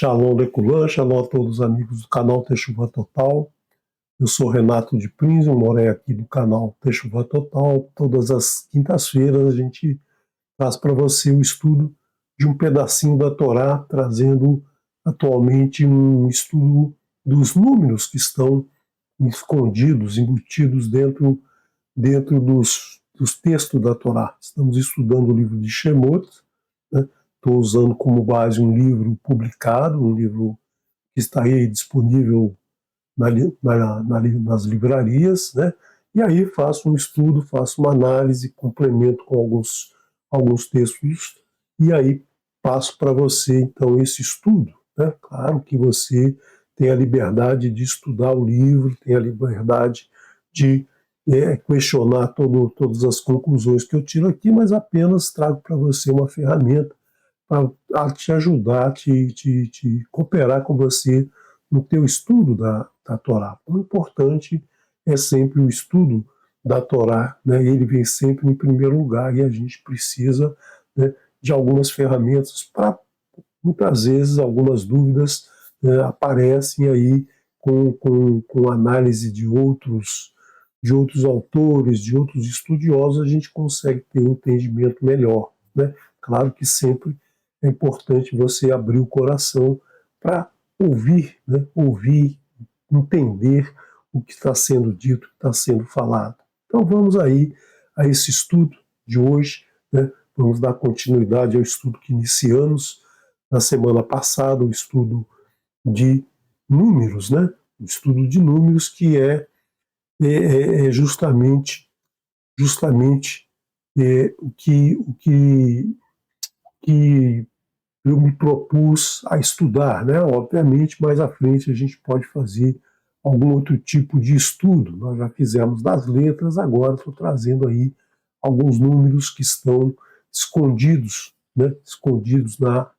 Shalom Leculan, shalom a todos os amigos do canal Teshuvah Total. Eu sou Renato de Prinzio, morei aqui do canal Teshuvah Total. Todas as quintas-feiras a gente traz para você o estudo de um pedacinho da Torá, trazendo atualmente um estudo dos números que estão escondidos, embutidos dentro dos textos da Torá. Estamos estudando o livro de Shemot, né? Estou usando como base um livro publicado, um livro que está aí disponível nas livrarias, né? E aí faço um estudo, faço uma análise, complemento com alguns textos, e aí passo para você, então, esse estudo, né? Claro que você tem a liberdade de estudar o livro, tem a liberdade de questionar todas as conclusões que eu tiro aqui, mas apenas trago para você uma ferramenta para te ajudar, te cooperar com você no teu estudo da Torá. O importante é sempre o estudo da Torá, né? Ele vem sempre em primeiro lugar e a gente precisa, né, de algumas ferramentas para, muitas vezes, algumas dúvidas aparecem aí com análise de outros autores, de outros estudiosos, a gente consegue ter um entendimento melhor, né? Claro que sempre é importante você abrir o coração para ouvir, né? Ouvir, entender o que está sendo dito, o que está sendo falado. Então vamos aí a esse estudo de hoje, né? Vamos dar continuidade ao estudo que iniciamos na semana passada, o estudo de números, né? O estudo de números que é justamente o que eu me propus a estudar, né? Obviamente, mais à frente a gente pode fazer algum outro tipo de estudo. Nós já fizemos das letras, agora estou trazendo aí alguns números que estão escondidos, né? Escondidos na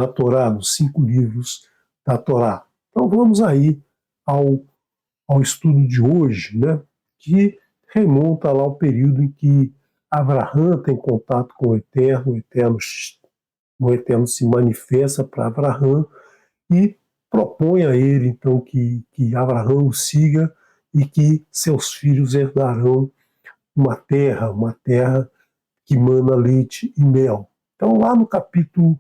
Torá, nos 5 livros da Torá. Então vamos aí ao estudo de hoje, né? Que remonta lá ao período em que Abraham tem contato com o Eterno se manifesta para Abraham e propõe a ele, então, que Abraham o siga e que seus filhos herdarão uma terra que mana leite e mel. Então, lá no capítulo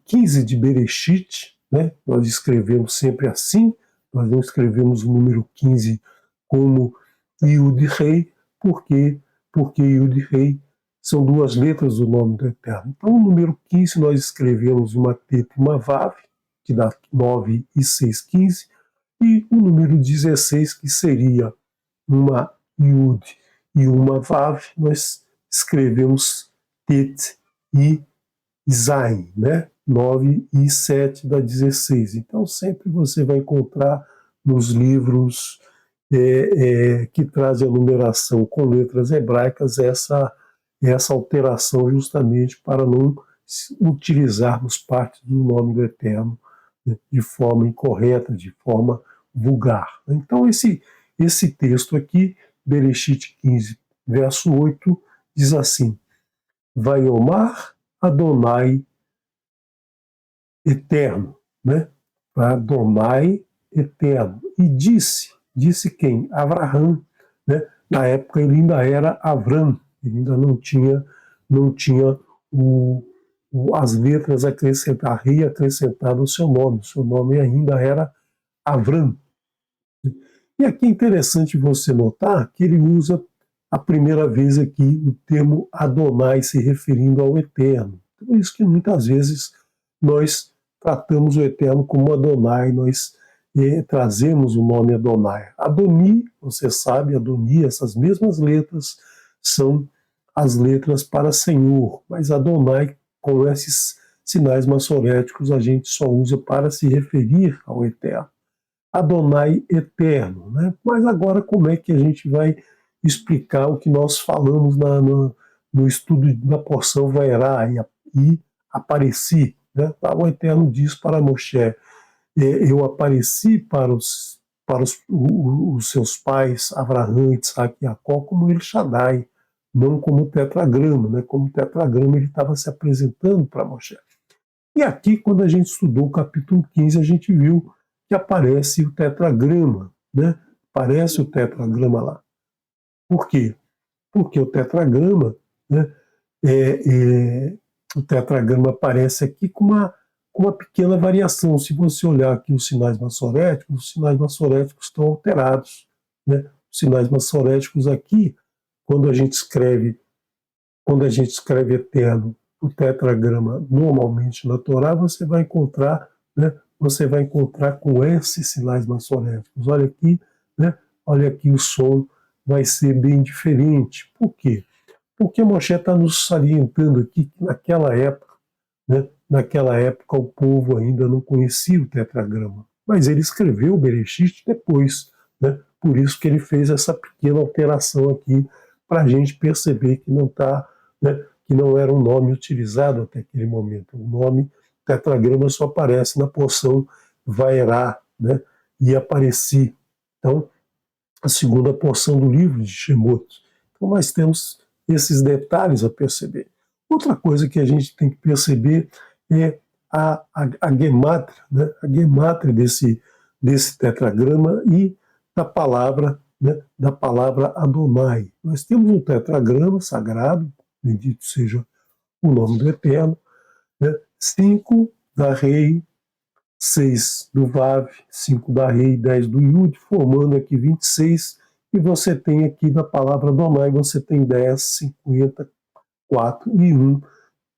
15 de Bereshit, né, nós escrevemos sempre assim, nós não escrevemos o número 15 como Yud-Rei, porque Yud-Rei são 2 letras do nome do Eterno. Então, o número 15 nós escrevemos uma teta e uma vav, que dá 9 e 6, 15, e o número 16, que seria uma Yud e uma vav, nós escrevemos tet e Zain, né? 9 e 7 dá 16. Então, sempre você vai encontrar nos livros que trazem a numeração com letras hebraicas essa alteração, justamente para não utilizarmos parte do nome do Eterno, né, de forma incorreta, de forma vulgar. Então, esse texto aqui, Bereshit 15, verso 8, diz assim: Vaiomar Adonai Eterno, né? Adonai Eterno. E disse quem? Abraham, né? Na época ele ainda era Avram, ele ainda não tinha as letras acrescentadas ao seu nome ainda era Avram. E aqui é interessante você notar que ele usa a primeira vez aqui o termo Adonai se referindo ao Eterno. Por isso que muitas vezes nós tratamos o Eterno como Adonai, nós trazemos o nome Adonai. Adoni, você sabe, Adoni, essas mesmas letras são as letras para Senhor, mas Adonai, com esses sinais maçoréticos, a gente só usa para se referir ao Eterno. Adonai Eterno, né? Mas agora como é que a gente vai explicar o que nós falamos no estudo da porção Vairá e Apareci, né? O Eterno diz para Moshe: eu apareci para os seus pais, Abraão, Isaac e Jacó, como El Shaddai, não como tetragrama, né? Como tetragrama ele estava se apresentando para Moshe. E aqui, quando a gente estudou o capítulo 15, a gente viu que aparece o tetragrama, né? Aparece o tetragrama lá. Por quê? Porque o tetragrama, né, o tetragrama aparece aqui com uma pequena variação. Se você olhar aqui os sinais maçoréticos estão alterados, né? Os sinais maçoréticos aqui, quando a gente escreve, eterno, o tetragrama normalmente na Torá, você vai encontrar, né? Você vai encontrar com esses sinais maçoréticos. Olha aqui, né? Olha aqui, o som vai ser bem diferente. Por quê? Porque Moshe está nos salientando aqui que naquela época, né, naquela época o povo ainda não conhecia o tetragrama, mas ele escreveu o Bereshit depois, né? Por isso que ele fez essa pequena alteração aqui para a gente perceber que não tá, né, que não era um nome utilizado até aquele momento. O nome tetragrama só aparece na porção Vaerá, né, e apareci. Então, a segunda porção do livro de Shemot. Então nós temos esses detalhes a perceber. Outra coisa que a gente tem que perceber é a gemátria, né? A gemátria desse tetragrama e da palavra Adonai. Nós temos um tetragrama sagrado, bendito seja o nome do Eterno, né? 5 da Rei, 6 do Vav, 5 da Rei, 10 do Yud, formando aqui 26, e você tem aqui na palavra Adonai, você tem 10, 50, 4 e 1,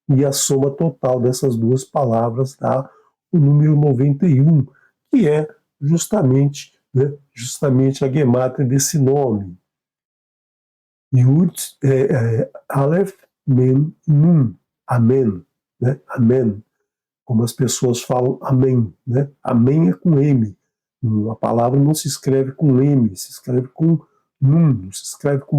e a soma total dessas duas palavras dá o número 91, que é justamente a gemátria desse nome. Yud, Aleph, Mem, Nun, Amém, né? Amém, como as pessoas falam amém, né? Amém é com M. A palavra não se escreve com M, se escreve com nun, não se escreve com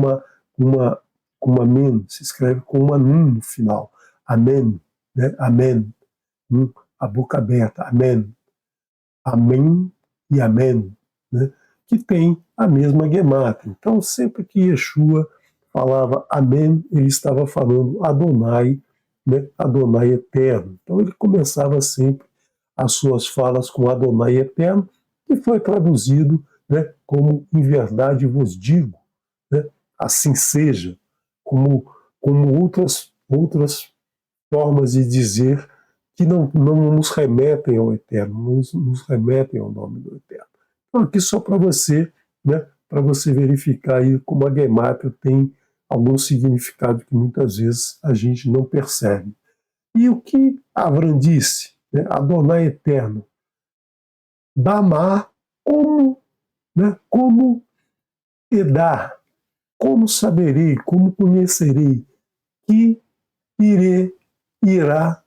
uma men, se escreve com uma nun no final. Amém, né? Amém. A boca aberta, amém. Amém e amém, né? Que tem a mesma gemátria. Então, sempre que Yeshua falava amém, ele estava falando Adonai, né? Adonai eterno. Então, ele começava sempre as suas falas com Adonai eterno, que foi traduzido, né, como em verdade vos digo, né? Assim seja, como outras formas de dizer que não nos remetem ao Eterno, não nos remetem ao nome do Eterno. Então, aqui só para você, né, para você verificar aí como a gemátria tem algum significado que muitas vezes a gente não percebe. E o que Avram disse, né, Adonai Eterno, Damar, como, né, como edar, como saberei, como conhecerei que irá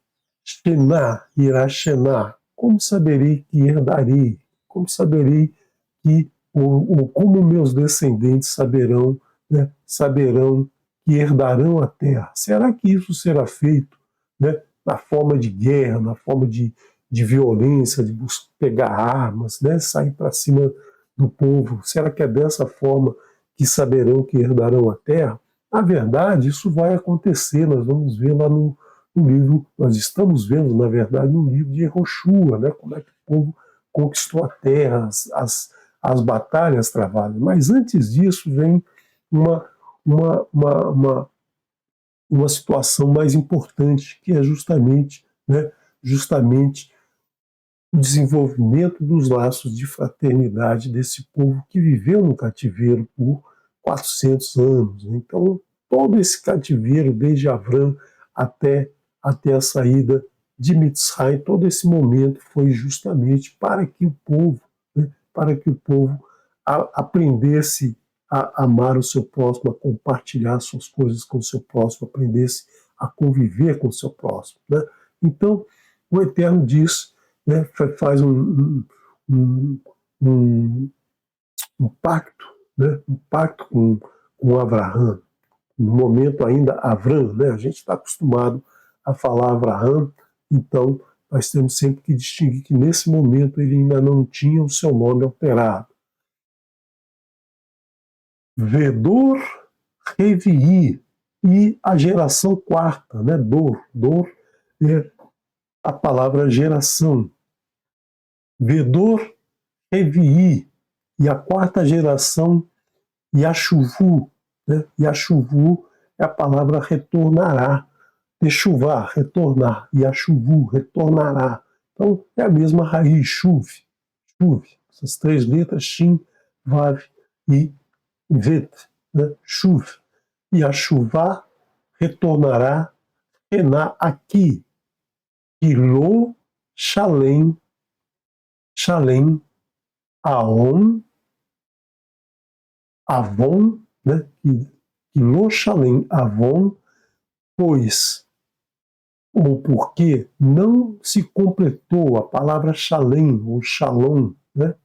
Shená, como saberei que herdarei? Como saberei que, como meus descendentes saberão, né, saberão que herdarão a terra? Será que isso será feito, né, na forma de guerra, na forma de violência, de pegar armas, né, sair para cima do povo? Será que é dessa forma que saberão que herdarão a terra? Na verdade, isso vai acontecer, nós vamos ver lá no livro, nós estamos vendo, na verdade, no livro de Yehoshua, né, como é que o povo conquistou a terra, as batalhas travadas. Mas antes disso vem uma, uma, uma, uma, uma situação mais importante, que é justamente o desenvolvimento dos laços de fraternidade desse povo que viveu no cativeiro por 400 anos. Então, todo esse cativeiro, desde Avram até a saída de Mitzrayim, todo esse momento foi justamente para que o povo, né, aprendesse a amar o seu próximo, a compartilhar suas coisas com o seu próximo, aprendesse a conviver com o seu próximo, né? Então, o Eterno diz, né, faz um, um, um pacto, né, um pacto com Abraão. No momento ainda Avram, né, a gente está acostumado a falar Abraão, então nós temos sempre que distinguir que nesse momento ele ainda não tinha o seu nome alterado. Vedor Revi'i, e a geração quarta, né, Dor é a palavra geração. Vedor, Revi'i. E a quarta geração, Yashuvu. Né? Yashuvu é a palavra retornará. Techuvá, retornar. Yashuvu, retornará. Então, é a mesma raiz, chuv. Essas três letras, Shin, Vav e Vet. Né? Chuv. Yashuvá, retornará. Rená, aqui. Ilo, Shalem, Aon, Avon, né? Ilo, Shalem, Avon, pois ou porque não se completou a palavra Shalem ou Shalom, né?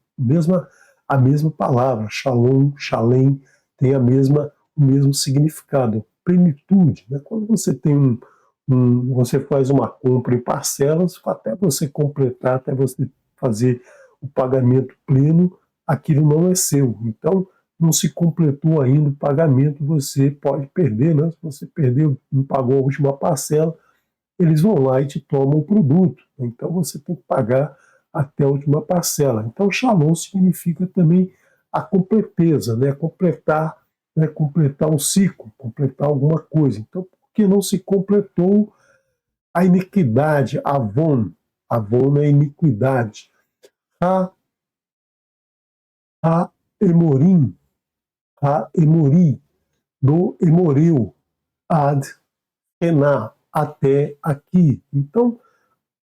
A mesma palavra, Shalom, Shalem, tem o mesmo significado, plenitude. Né? Quando você tem você faz uma compra em parcelas, até você completar, até você fazer o pagamento pleno, aquilo não é seu. Então, não se completou ainda o pagamento, você pode perder, né? Se você perdeu, não pagou a última parcela, eles vão lá e te tomam o produto. Então você tem que pagar até a última parcela. Então Shalom significa também a completeza, né? Completar, né? Completar um ciclo, completar alguma coisa. Então, porque não se completou a iniquidade, Avon. Avon é iniquidade. A Emorim, a Emori, do Emoreu, ad Ená, até aqui. Então,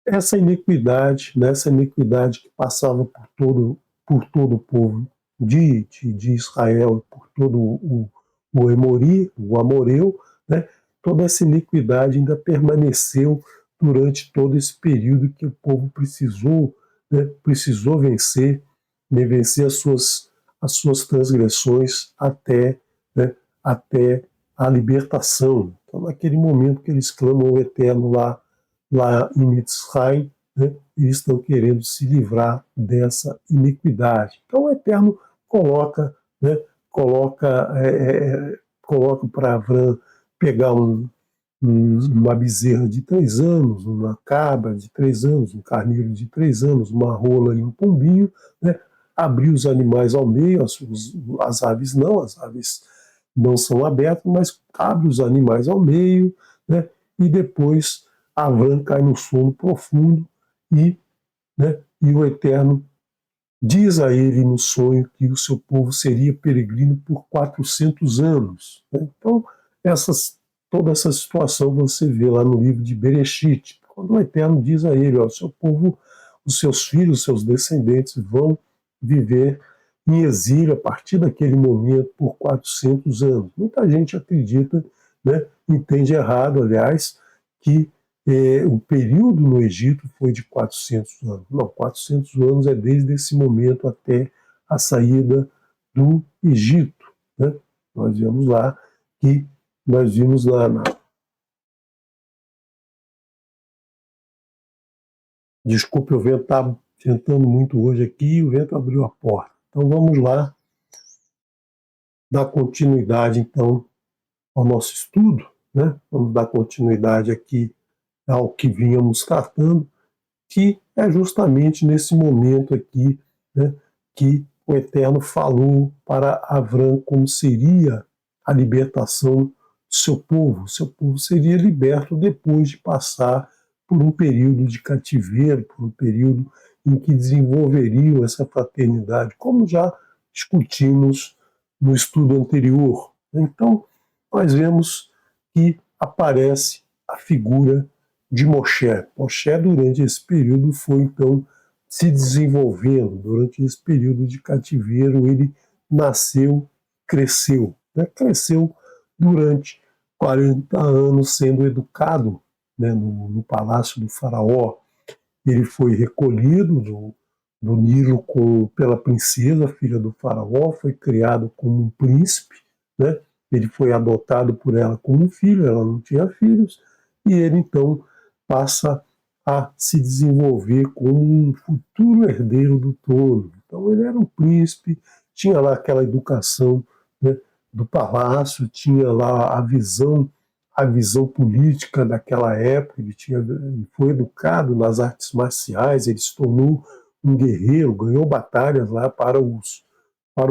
essa iniquidade, nessa iniquidade que passava por todo o povo de Israel, por todo o Emori, o Amoreu, né, toda essa iniquidade ainda permaneceu durante todo esse período que o povo precisou, né, precisou vencer, né, vencer as suas transgressões né, até a libertação. Então, naquele momento que eles clamam ao Eterno lá em Mitzrayim, né, eles estão querendo se livrar dessa iniquidade. Então o Eterno coloca, né, coloca para Avram pegar uma bezerra de 3 anos, uma cabra de 3 anos, um carneiro de 3 anos, uma rola e um pombinho, né, abrir os animais ao meio, as aves não são abertas, mas abre os animais ao meio, né, e depois Avram cai no sono profundo e o Eterno diz a ele no sonho que o seu povo seria peregrino por 400 anos. Né? Então, toda essa situação você vê lá no livro de Bereshit, quando o Eterno diz a ele, ó, seu povo, os seus filhos, os seus descendentes vão viver em exílio a partir daquele momento por 400 anos. Muita gente acredita, né, entende errado, aliás, que o período no Egito foi de 400 anos. Não, 400 anos é desde esse momento até a saída do Egito. Né? Nós vimos lá que nós vimos lá na... Desculpe, o vento está ventando muito hoje aqui e o vento abriu a porta. Então vamos lá dar continuidade então ao nosso estudo, né? Vamos dar continuidade aqui ao que vínhamos tratando, que é justamente nesse momento aqui, né, que o Eterno falou para Avram como seria a libertação do seu povo. Seu povo seria liberto depois de passar por um período de cativeiro, por um período em que desenvolveriam essa fraternidade, como já discutimos no estudo anterior. Então, nós vemos que aparece a figura de Moshe. Moshe, durante esse período, foi então se desenvolvendo. Durante esse período de cativeiro, ele nasceu, cresceu. Né? Cresceu durante 40 anos sendo educado, né, no palácio do faraó. Ele foi recolhido do Nilo pela princesa, filha do faraó, foi criado como um príncipe, né? Ele foi adotado por ela como filho, ela não tinha filhos, e ele então passa a se desenvolver como um futuro herdeiro do trono. Então ele era um príncipe, tinha lá aquela educação, né, do palácio, tinha lá a visão a visão política daquela época, ele foi educado nas artes marciais, ele se tornou um guerreiro, ganhou batalhas lá para o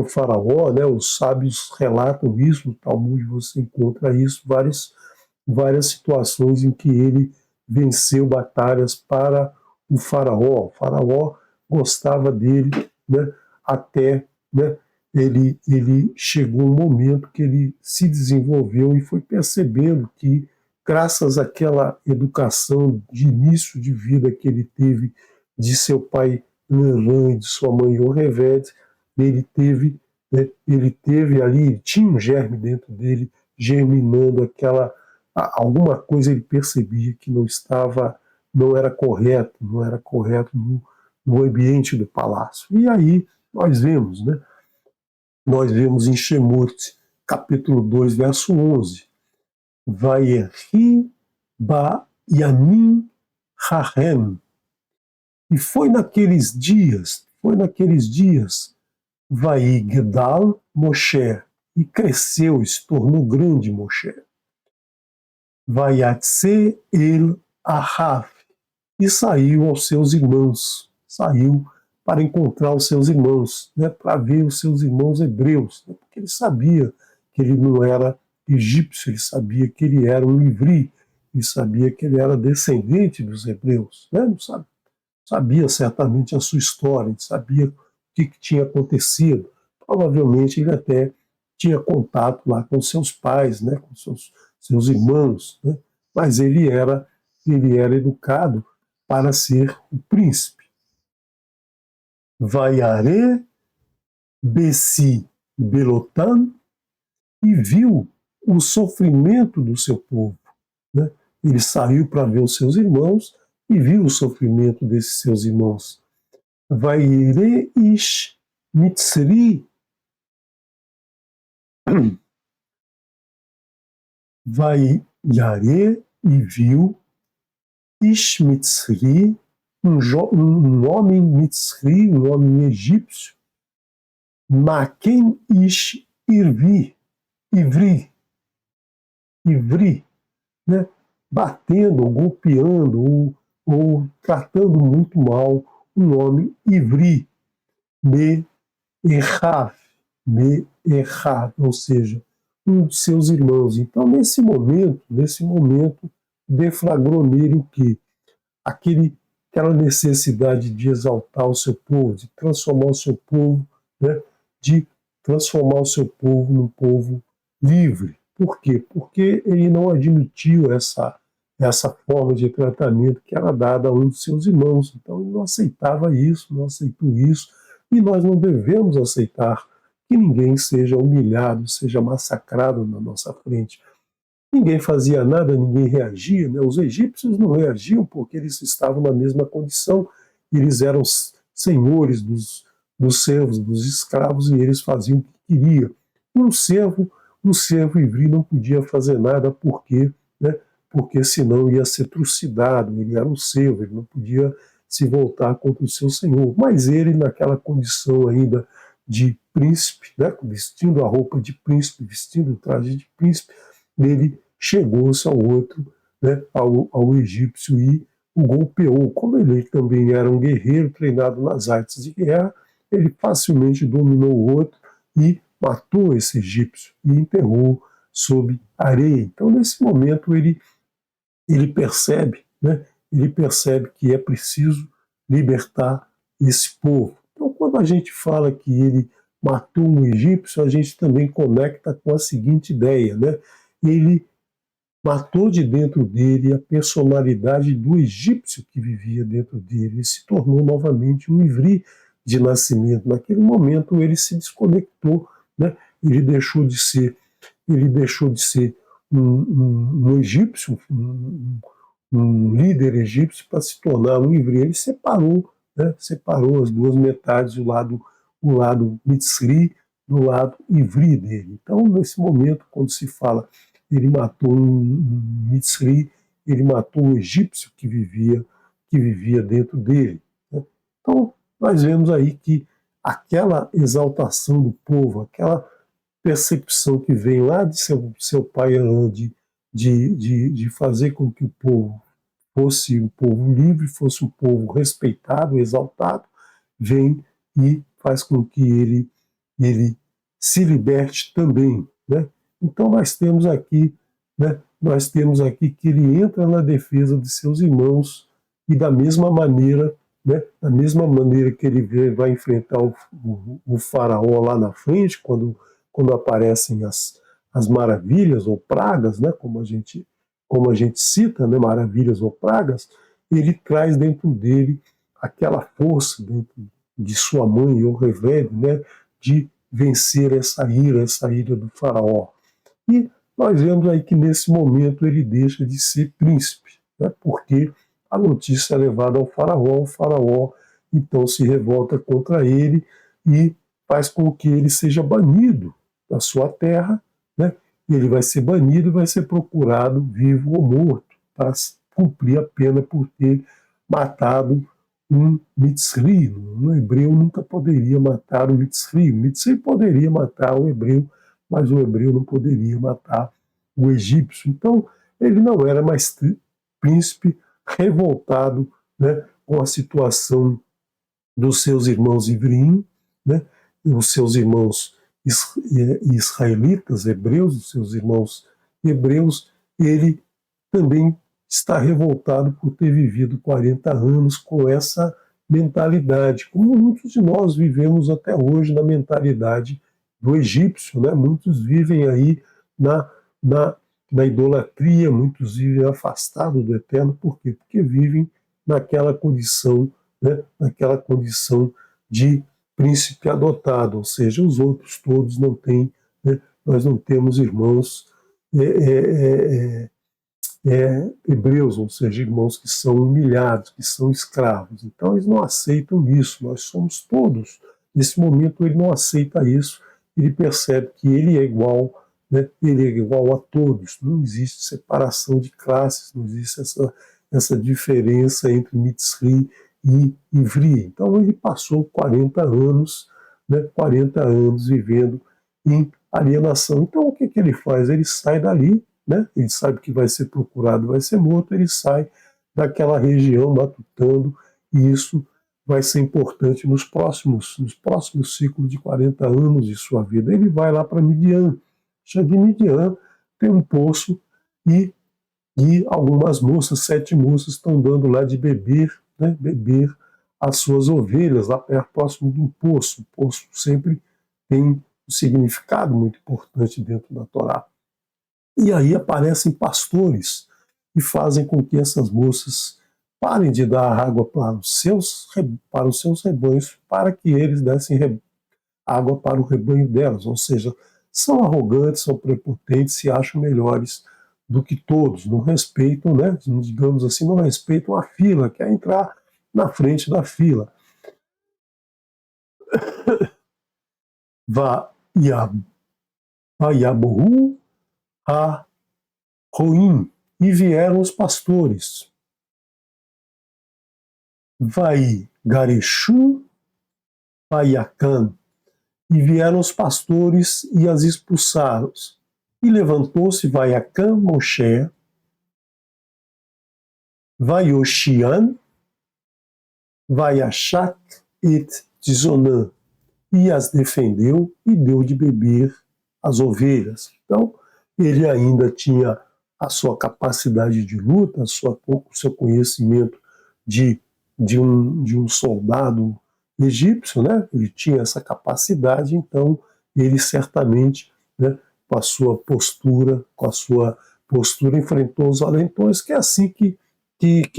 faraó, né? Os sábios relatam isso, no Talmud você encontra isso, várias situações em que ele venceu batalhas para o faraó. O faraó gostava dele, né? Até, né? Ele chegou um momento que ele se desenvolveu e foi percebendo que, graças àquela educação de início de vida que ele teve de seu pai Lelan e de sua mãe Yoheved, ele teve, né, ele teve ali, tinha um germe dentro dele, germinando alguma coisa ele percebia que não era correto, no ambiente do palácio. E aí nós vemos, né? Nós vemos em Shemot, capítulo 2, verso 11, Vayehi ba yamin hahem. E foi naqueles dias, Vaigdal Moshe, e cresceu, se tornou grande Moshe. Vayatse el Ahav, e saiu aos seus irmãos, saiu para encontrar os seus irmãos, né, para ver os seus irmãos hebreus, né, porque ele sabia que ele não era egípcio, ele sabia que ele era um ivri, ele sabia que ele era descendente dos hebreus, né, não sabia certamente a sua história, sabia o que tinha acontecido, provavelmente ele até tinha contato lá com seus pais, né, com seus irmãos, né, mas ele era educado para ser o príncipe. Vaiare Bessi Belotan, e viu o sofrimento do seu povo. Né? Ele saiu para ver os seus irmãos e viu o sofrimento desses seus irmãos. Vaire Ish Mitzri, Vaiare, e viu Ish Mitzri, um homem Mitzri, um homem egípcio, Maken Ish Ivri, né? Batendo, golpeando ou tratando muito mal um homem ivri, me errav, ou seja, um de seus irmãos. Então, nesse momento, deflagrou nele o quê? Aquela necessidade de exaltar o seu povo, de transformar o seu povo, né? De transformar o seu povo num povo livre. Por quê? Porque ele não admitiu essa forma de tratamento que era dada a um de seus irmãos. Então, ele não aceitava isso, não aceitou isso, e nós não devemos aceitar que ninguém seja humilhado, seja massacrado na nossa frente. Ninguém fazia nada, ninguém reagia, né? Os egípcios não reagiam porque eles estavam na mesma condição, eles eram senhores dos servos, dos escravos, e eles faziam o que queriam. Um servo ivri não podia fazer nada porque, né? Porque senão ia ser trucidado, ele era um servo, ele não podia se voltar contra o seu senhor. Mas ele, naquela condição ainda de príncipe, né? Vestindo a roupa de príncipe, vestindo o traje de príncipe, ele chegou-se ao outro, né, ao egípcio, e o golpeou. Como ele também era um guerreiro treinado nas artes de guerra, ele facilmente dominou o outro e matou esse egípcio e enterrou sob areia. Então, nesse momento, ele percebe, né, ele percebe que é preciso libertar esse povo. Então, quando a gente fala que ele matou um egípcio, a gente também conecta com a seguinte ideia, né? Ele matou de dentro dele a personalidade do egípcio que vivia dentro dele e se tornou novamente um ivri de nascimento. Naquele momento ele se desconectou, né? Ele deixou de ser um egípcio, um líder egípcio, para se tornar um ivri. Ele separou, né? Separou as duas metades, o lado mitzri do lado ivri dele. Então, nesse momento, quando se fala ele matou um mitzri, ele matou um egípcio que vivia dentro dele, né? Então, nós vemos aí que aquela exaltação do povo, aquela percepção que vem lá de seu pai Elã de fazer com que o povo fosse um povo livre, fosse um povo respeitado, exaltado, vem e faz com que ele se liberte também, né? Então nós temos aqui que ele entra na defesa de seus irmãos e da mesma maneira, né, da mesma maneira que ele vai enfrentar o faraó lá na frente, quando aparecem as maravilhas ou pragas, né, como a gente cita, né, maravilhas ou pragas, ele traz dentro dele aquela força dentro de sua mãe, Yocheved, né, de vencer essa ira do faraó. E nós vemos aí que nesse momento ele deixa de ser príncipe, né, porque a notícia é levada ao faraó, o faraó então se revolta contra ele e faz com que ele seja banido da sua terra, né? Ele vai ser banido e vai ser procurado vivo ou morto para cumprir a pena por ter matado um Mitzri. Um hebreu nunca poderia matar o Mitzri. O Mitzri poderia matar o hebreu, mas o hebreu não poderia matar o egípcio. Então, ele não era mais príncipe, revoltado, né, com a situação dos seus irmãos ivrim, né, os seus irmãos israelitas, hebreus, os seus irmãos hebreus, ele também está revoltado por ter vivido 40 anos com essa mentalidade, como muitos de nós vivemos até hoje na mentalidade do egípcio, né? Muitos vivem aí na, na, na idolatria, muitos vivem afastados do eterno, por quê? Porque vivem naquela condição, né? Naquela condição de príncipe adotado, ou seja, os outros todos não têm, né? Nós não temos irmãos é, é, hebreus, ou seja, irmãos que são humilhados, que são escravos. Então eles não aceitam isso, nós somos todos. Nesse momento ele não aceita isso, ele percebe que ele é igual, né? Ele é igual a todos, não existe separação de classes, não existe essa diferença entre Mitzri e Ivri. Então ele passou 40 anos, né, 40 anos vivendo em alienação. Então o que, que ele faz? Ele sai dali, né? Ele sabe que vai ser procurado, vai ser morto, ele sai daquela região matutando, e isso vai ser importante nos próximos ciclos de 40 anos de sua vida. Ele vai lá para Midian. Chega em Midian, tem um poço e algumas moças, 7 moças, estão dando lá de beber, né, beber as suas ovelhas lá perto, próximo de um poço. O poço sempre tem um significado muito importante dentro da Torá. E aí aparecem pastores e fazem com que essas moças parem de dar água para os seus rebanhos, para que eles dessem água para o rebanho delas. Ou seja, são arrogantes, são prepotentes, se acham melhores do que todos, não respeitam, né, digamos assim, não respeitam a fila, quer entrar na frente da fila. Vayabohu a Roim, e vieram os pastores. Vai Gareshu, Vayakan, e vieram os pastores e as expulsaram. E levantou-se Vayakan Moshe, Vayoshian, Vayashat et Tizonã, e as defendeu e deu de beber às ovelhas. Então, ele ainda tinha a sua capacidade de luta, o seu conhecimento de um soldado egípcio, né? Ele tinha essa capacidade, então ele certamente, né, com a sua postura, enfrentou os valentões, que é assim que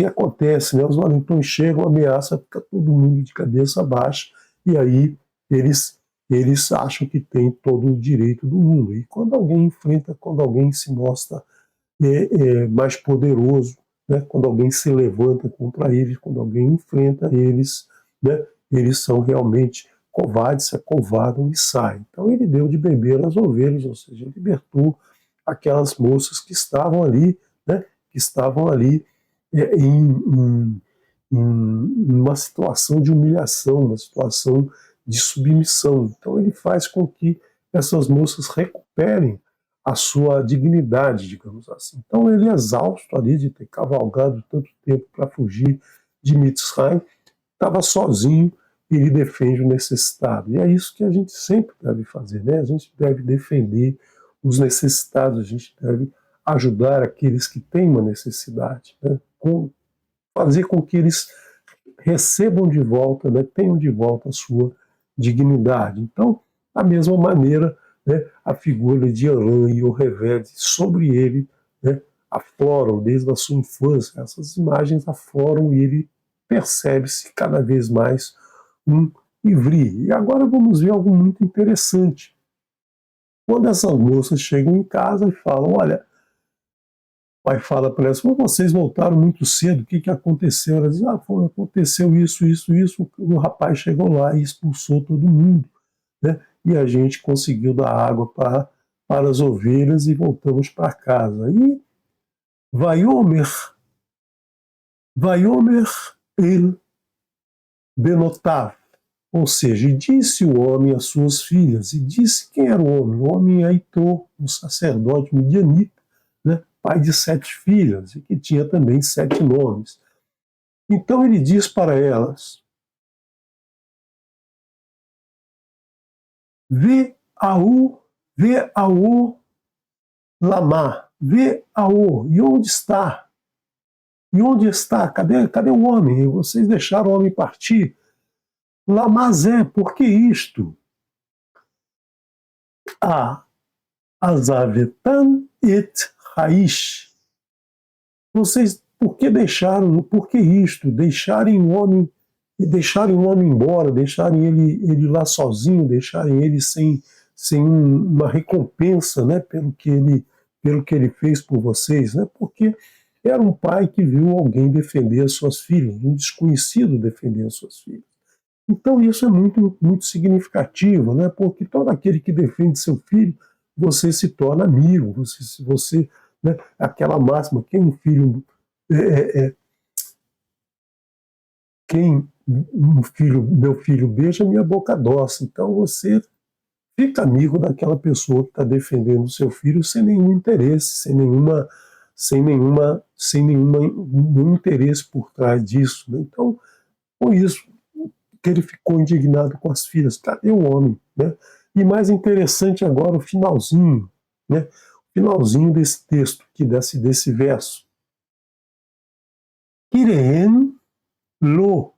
acontece, né? Os valentões chegam, ameaçam, fica todo mundo de cabeça baixa, e aí eles acham que tem todo o direito do mundo. E quando alguém enfrenta, quando alguém se mostra mais poderoso, né, quando alguém se levanta contra eles, quando alguém enfrenta eles, né, eles são realmente covardes, se acovardam e saem. Então ele deu de beber às ovelhas, ou seja, libertou aquelas moças que estavam ali, né, que estavam ali em uma situação de humilhação, uma situação de submissão. Então ele faz com que essas moças recuperem a sua dignidade, digamos assim. Então ele é exausto ali de ter cavalgado tanto tempo para fugir de Mitzrayim, estava sozinho e ele defende o necessitado. E é isso que a gente sempre deve fazer, né? A gente deve defender os necessitados, a gente deve ajudar aqueles que têm uma necessidade, né? Fazer com que eles recebam de volta, né? Tenham de volta a sua dignidade. Então, da mesma maneira, né, a figura de Alain e o Revede sobre ele, né, afloram desde a sua infância, essas imagens afloram e ele percebe-se cada vez mais um Ivri. E agora vamos ver algo muito interessante. Quando essas moças chegam em casa e falam, olha, o pai fala para elas, vocês voltaram muito cedo, o que aconteceu? Elas dizem, aconteceu isso, isso, isso, o rapaz chegou lá e expulsou todo mundo, né? E a gente conseguiu dar água para as ovelhas e voltamos para casa. E Vaiomer el Benotav, ou seja, e disse o homem às suas filhas, e disse quem era o homem? O homem é Aitor, um sacerdote midianita, né, pai de 7 filhas, e que tinha também 7 nomes. Então ele diz para elas, Vê-ao Lamá, Vê-ao, e onde está? E onde está? Cadê o homem? Vocês deixaram o homem partir. Lamazé, por que isto? Azavetan et Raish. Vocês, por que deixaram? Por que isto? Deixarem o homem embora, deixarem ele lá sozinho, deixarem ele sem uma recompensa, né, pelo que ele fez por vocês, né? Porque era um pai que viu alguém defender as suas filhas, um desconhecido defender as suas filhas. Então isso é muito, muito significativo, né? Porque todo aquele que defende seu filho, você se torna amigo, você né? Aquela máxima, meu filho beija, minha boca doce. Então você fica amigo daquela pessoa que está defendendo o seu filho sem nenhum interesse, nenhum interesse por trás disso, né? Então, com isso, que ele ficou indignado com as filhas. Cadê o homem? Né? E mais interessante agora o finalzinho, né? O finalzinho desse texto, desse verso. Kireen lo,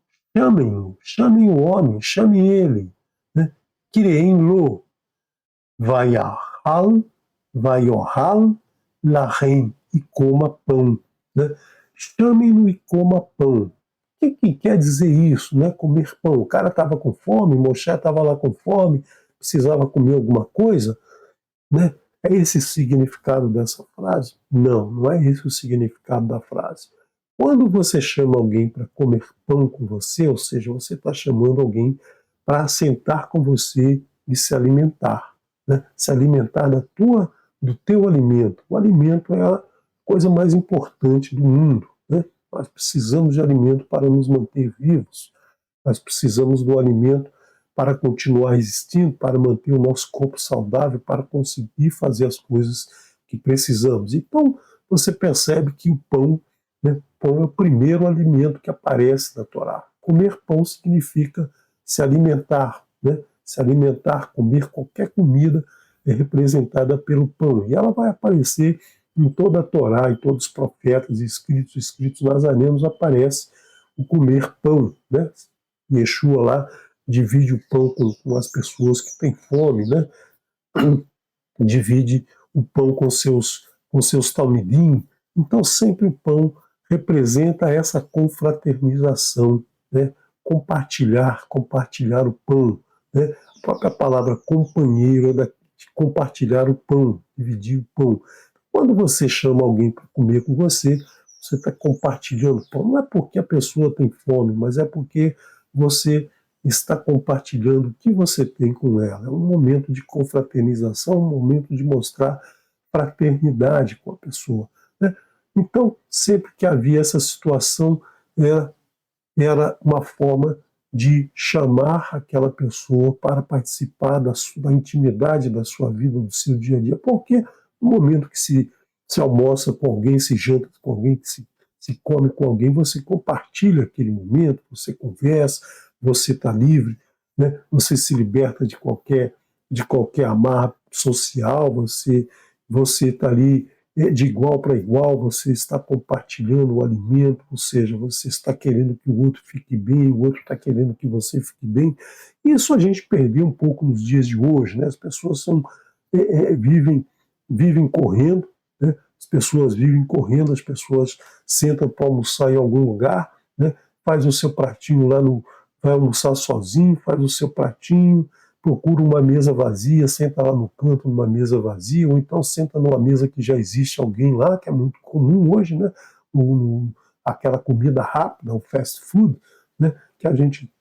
chamem o homem, chamem ele. Né? Kireen lo, vayohal lahem, e coma pão. Né? Chamem-no e coma pão. O que quer dizer isso, né? Comer pão? O cara estava com fome, Moshe estava lá com fome, precisava comer alguma coisa, né? É esse o significado dessa frase? Não, não é esse o significado da frase. Quando você chama alguém para comer pão com você, ou seja, você está chamando alguém para sentar com você e se alimentar, né? Se alimentar do teu alimento. O alimento é a coisa mais importante do mundo, né? Nós precisamos de alimento para nos manter vivos. Nós precisamos do alimento para continuar existindo, para manter o nosso corpo saudável, para conseguir fazer as coisas que precisamos. Então, você percebe que o pão, né, pão é o primeiro alimento que aparece na Torá. Comer pão significa se alimentar, né? Se alimentar, comer qualquer comida é representada pelo pão. E ela vai aparecer em toda a Torá, em todos os profetas escritos nazarenos, aparece o comer pão, né? Yeshua lá divide o pão com as pessoas que têm fome, né? Divide o pão com seus talmidim. Então sempre o pão representa essa confraternização, né? Compartilhar o pão, né? A própria palavra companheiro é de compartilhar o pão, dividir o pão. Quando você chama alguém para comer com você, você está compartilhando o pão. Não é porque a pessoa tem fome, mas é porque você está compartilhando o que você tem com ela. É um momento de confraternização, um momento de mostrar fraternidade com a pessoa, né? Então, sempre que havia essa situação, era uma forma de chamar aquela pessoa para participar da intimidade da sua vida, do seu dia a dia. Porque No momento que se almoça com alguém, se janta com alguém, que se come com alguém, você compartilha aquele momento, você conversa, você está livre, né? Você se liberta de qualquer amarra social, você está ali de igual para igual, você está compartilhando o alimento, ou seja, você está querendo que o outro fique bem, o outro está querendo que você fique bem. Isso a gente perdeu um pouco nos dias de hoje, né? As pessoas vivem correndo, né? As pessoas vivem correndo, as pessoas sentam para almoçar em algum lugar, né? Faz o seu pratinho lá no, vai almoçar sozinho, faz o seu pratinho, procura uma mesa vazia, senta lá no canto numa mesa vazia, ou então senta numa mesa que já existe alguém lá, que é muito comum hoje, né? Aquela comida rápida, o fast food, né? Que a gente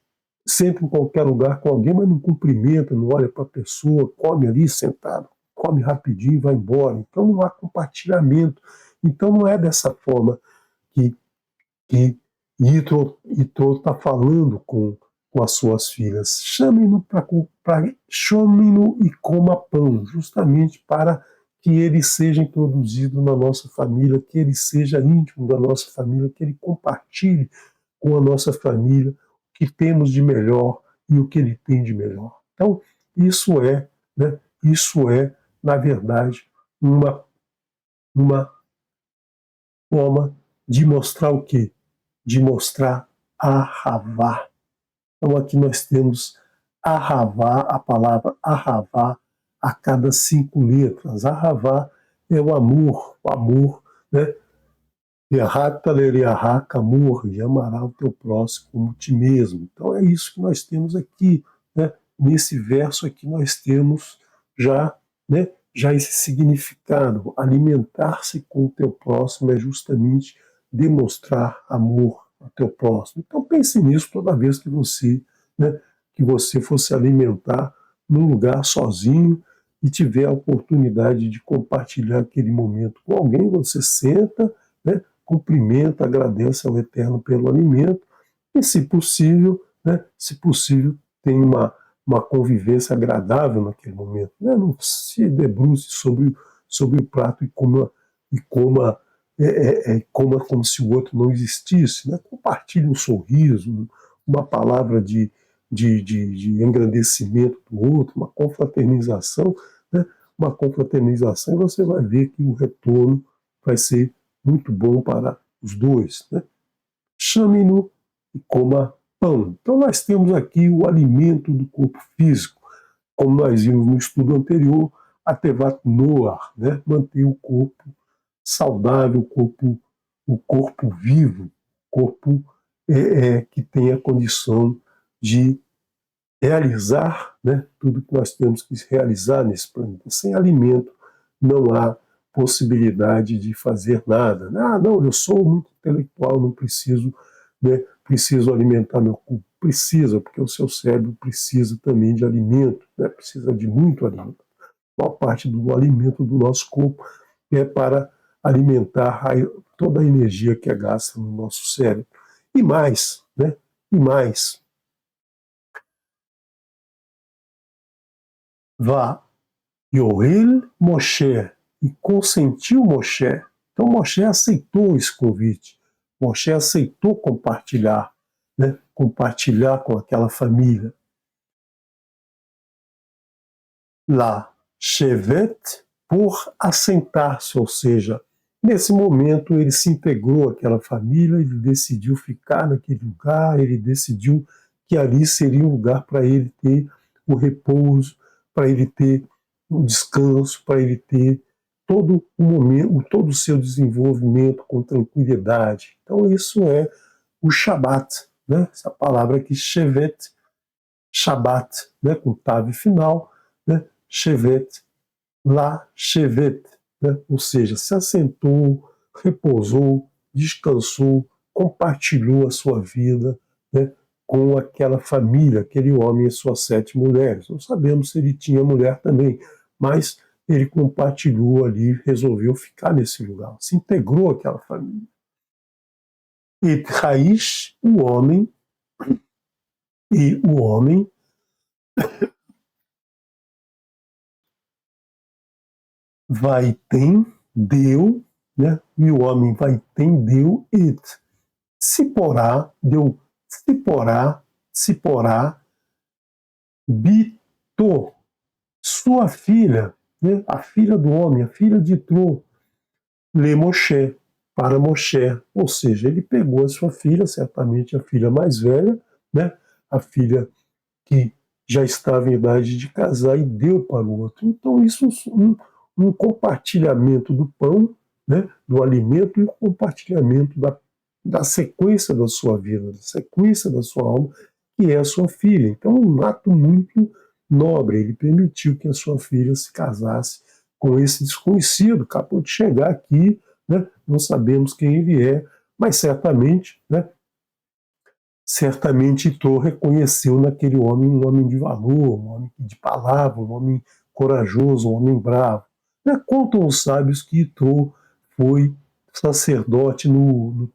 senta em qualquer lugar com alguém, mas não cumprimenta, não olha para a pessoa, come ali sentado, come rapidinho e vai embora. Então não há compartilhamento. Então não é dessa forma que, que Yitro está falando com as suas filhas. Chame-no e coma pão, justamente para que ele seja introduzido na nossa família, que ele seja íntimo da nossa família, que ele compartilhe com a nossa família o que temos de melhor e o que ele tem de melhor. Então, isso é, na verdade, uma forma de mostrar o quê? De mostrar Ahavá. Então aqui nós temos Ahavá, a palavra Ahavá, a cada 5 letras. Ahavá é o amor, né? Amor, e amará o teu próximo como ti mesmo. Então é isso que nós temos aqui, né? Nesse verso aqui nós temos já, né, já esse significado. Alimentar-se com o teu próximo é justamente demonstrar amor ao teu próximo. Então pense nisso toda vez né, que você for se alimentar num lugar sozinho e tiver a oportunidade de compartilhar aquele momento com alguém, você senta, né, cumprimenta, agradece ao Eterno pelo alimento e, se possível, tem uma convivência agradável naquele momento. Né? Não se debruce sobre o prato e coma como se o outro não existisse. Né? Compartilhe um sorriso, uma palavra de engrandecimento do outro, uma confraternização, né? Uma confraternização, e você vai ver que o retorno vai ser muito bom para os dois. Né? Chame-no e coma pão. Então, nós temos aqui o alimento do corpo físico, como nós vimos no estudo anterior, a Tevat Noah, né? Manter o corpo saudável, o corpo vivo, corpo que tenha condição de realizar, né, tudo que nós temos que realizar nesse planeta. Sem alimento não há possibilidade de fazer nada. Ah, não, eu sou muito intelectual, não preciso, né, preciso alimentar meu corpo. Precisa, porque o seu cérebro precisa também de alimento, né, precisa de muito alimento. A maior parte do alimento do nosso corpo é para alimentar toda a energia que é gasta no nosso cérebro. E mais, né? E mais, vá Yoel Moshe, e consentiu Moshe. Então Moshe aceitou esse convite. Moshe aceitou compartilhar, né? Compartilhar com aquela família. Lá, Shevet, por assentar-se, ou seja, nesse momento ele se integrou àquela família, ele decidiu ficar naquele lugar, ele decidiu que ali seria um lugar para ele ter o repouso, para ele ter o descanso, para ele ter todo o momento, todo o seu desenvolvimento com tranquilidade. Então isso é o Shabat, né? Essa palavra aqui, Shevet, Shabat, né? Com tav final, né? Shevet, lá Shevet, né? Ou seja, se assentou, repousou, descansou, compartilhou a sua vida, né, com aquela família, aquele homem e suas 7 mulheres. Não sabemos se ele tinha mulher também, mas ele compartilhou ali, resolveu ficar nesse lugar, se integrou àquela família. E Raiz, o homem tem, deu, né? E o homem tem, deu, it. Siporá, deu Siporá, Bito, sua filha, né? A filha do homem, a filha de Tro, Le Moshe, para Moshe. Ou seja, ele pegou a sua filha, certamente a filha mais velha, né? A filha que já estava em idade de casar e deu para o outro. Então, isso é um compartilhamento do pão, né, do alimento e um compartilhamento da sequência da sua vida, da sequência da sua alma, que é a sua filha. Então, um ato muito nobre. Ele permitiu que a sua filha se casasse com esse desconhecido. Acabou de chegar aqui, né, não sabemos quem ele é, mas certamente, né, certamente Itrô reconheceu naquele homem um homem de valor, um homem de palavra, um homem corajoso, um homem bravo. Né? Contam os sábios que Itrô foi sacerdote no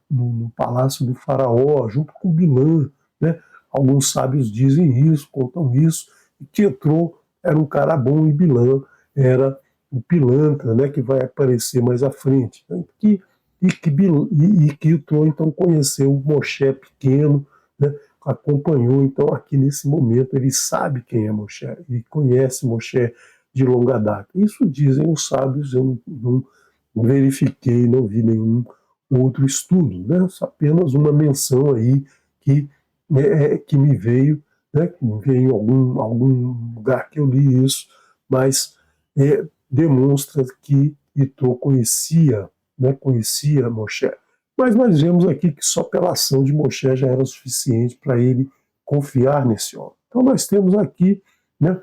palácio do faraó, junto com Bilã. Né? Alguns sábios dizem isso, contam isso, e que Itrô era um cara bom e Bilã era o pilantra, né, que vai aparecer mais à frente. Né? Que Itrô então conheceu o Moshe pequeno, né, acompanhou, então aqui nesse momento ele sabe quem é Moshe, ele conhece Moshe de longa data. Isso dizem os sábios, eu não verifiquei, não vi nenhum outro estudo, né, apenas uma menção aí que me veio, né, que me veio em algum lugar que eu li isso, mas demonstra que Itrô conhecia, né, conhecia Moshe. Mas nós vemos aqui que só pela ação de Moshe já era suficiente para ele confiar nesse homem. Então nós temos aqui, né,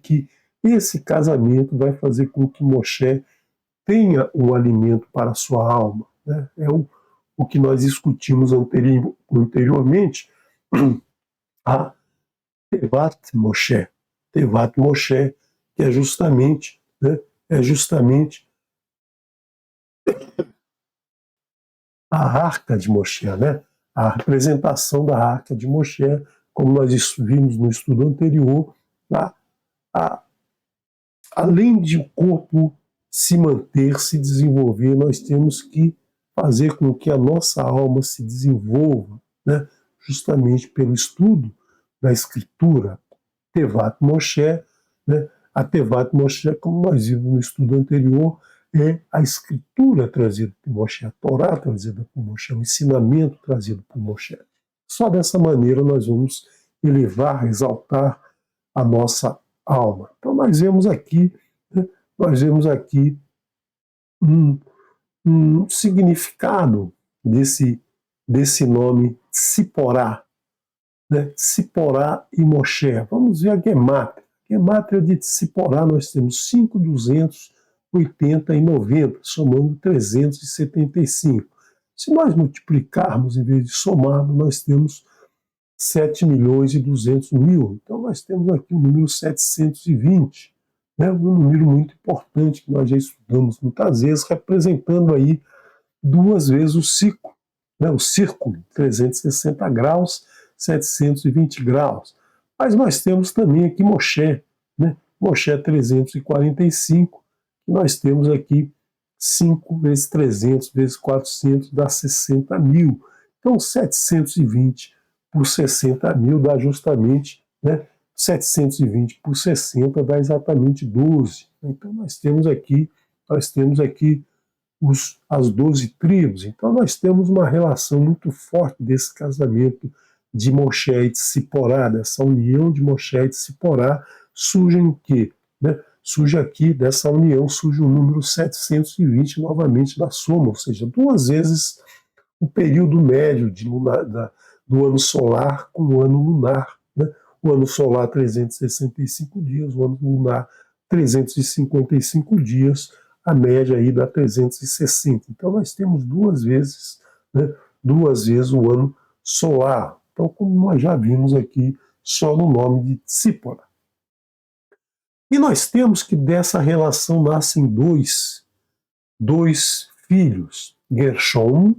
que esse casamento vai fazer com que Moshe tenha um alimento para a sua alma. Né? É o que nós discutimos anteriormente, a Tevat Moshe. Tevat Moshe, que é justamente, né, é justamente a arca de Moshe, né? A representação da arca de Moshe, como nós vimos no estudo anterior, tá? Além de o corpo se manter, se desenvolver, nós temos que fazer com que a nossa alma se desenvolva, né? Justamente pelo estudo da Escritura, Tevat Moshe, né? A Tevat Moshe, como nós vimos no estudo anterior, é a escritura trazida por Moshe, a Torá trazida por Moshe, o ensinamento trazido por Moshe. Só dessa maneira nós vamos elevar, exaltar a nossa alma. Então nós vemos aqui, né, um, um significado desse nome Tsiporá, né? Tsiporá e Moshe. Vamos ver a Gemátria. Gemátria de Tsiporá nós temos 5.280 e 90, somando 375. Se nós multiplicarmos, em vez de somarmos, nós temos 7.200.000. Então nós temos aqui o número 720, né? Um número muito importante que nós já estudamos muitas vezes, representando aí duas vezes o círculo, 360 graus, 720 graus. Mas nós temos também aqui Moshe, né? Moshe 345, que nós temos aqui 5 vezes 300 vezes 400 dá 60.000. Então 720 por 60.000 dá justamente, né? 720 por 60 dá exatamente 12. Então nós temos aqui as 12 tribos. Então nós temos uma relação muito forte desse casamento de Moshe e de Siporá, dessa união de Moshe e de Siporá, surge o quê? Né? Surge aqui, dessa união, surge o número 720 novamente da soma, ou seja, duas vezes o período médio do ano solar com o ano lunar. Né? O ano solar 365 dias, o ano lunar 355 dias, a média aí dá 360. Então nós temos duas vezes, né, o ano solar. Então, como nós já vimos aqui, só no nome de Tzípora. E nós temos que dessa relação nascem dois filhos, Gershom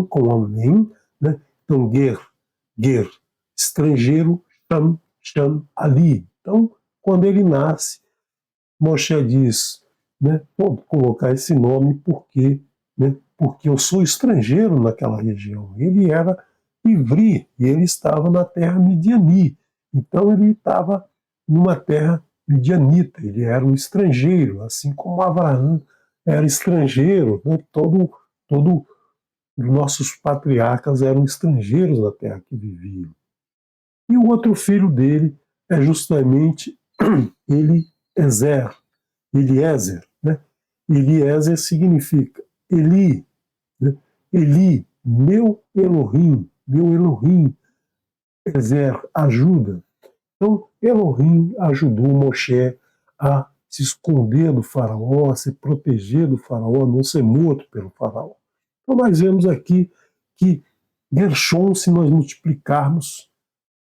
com homem, né? Então Ger, estrangeiro, Sham, Ali. Então, quando ele nasce, Moshe diz, né, vou colocar esse nome porque, né, porque eu sou estrangeiro naquela região. Ele era ivri e ele estava na terra midiani. Então ele estava numa terra midianita, ele era um estrangeiro, assim como Abraão era estrangeiro, né? Todo os nossos patriarcas eram estrangeiros na terra que viviam. E o outro filho dele é justamente Eliezer, né? Eliezer significa Eli, né? Eli, meu Elohim, Ezer, ajuda. Então, Elohim ajudou Moshe a se esconder do faraó, a se proteger do faraó, a não ser morto pelo faraó. Então, nós vemos aqui que Gershom, se nós multiplicarmos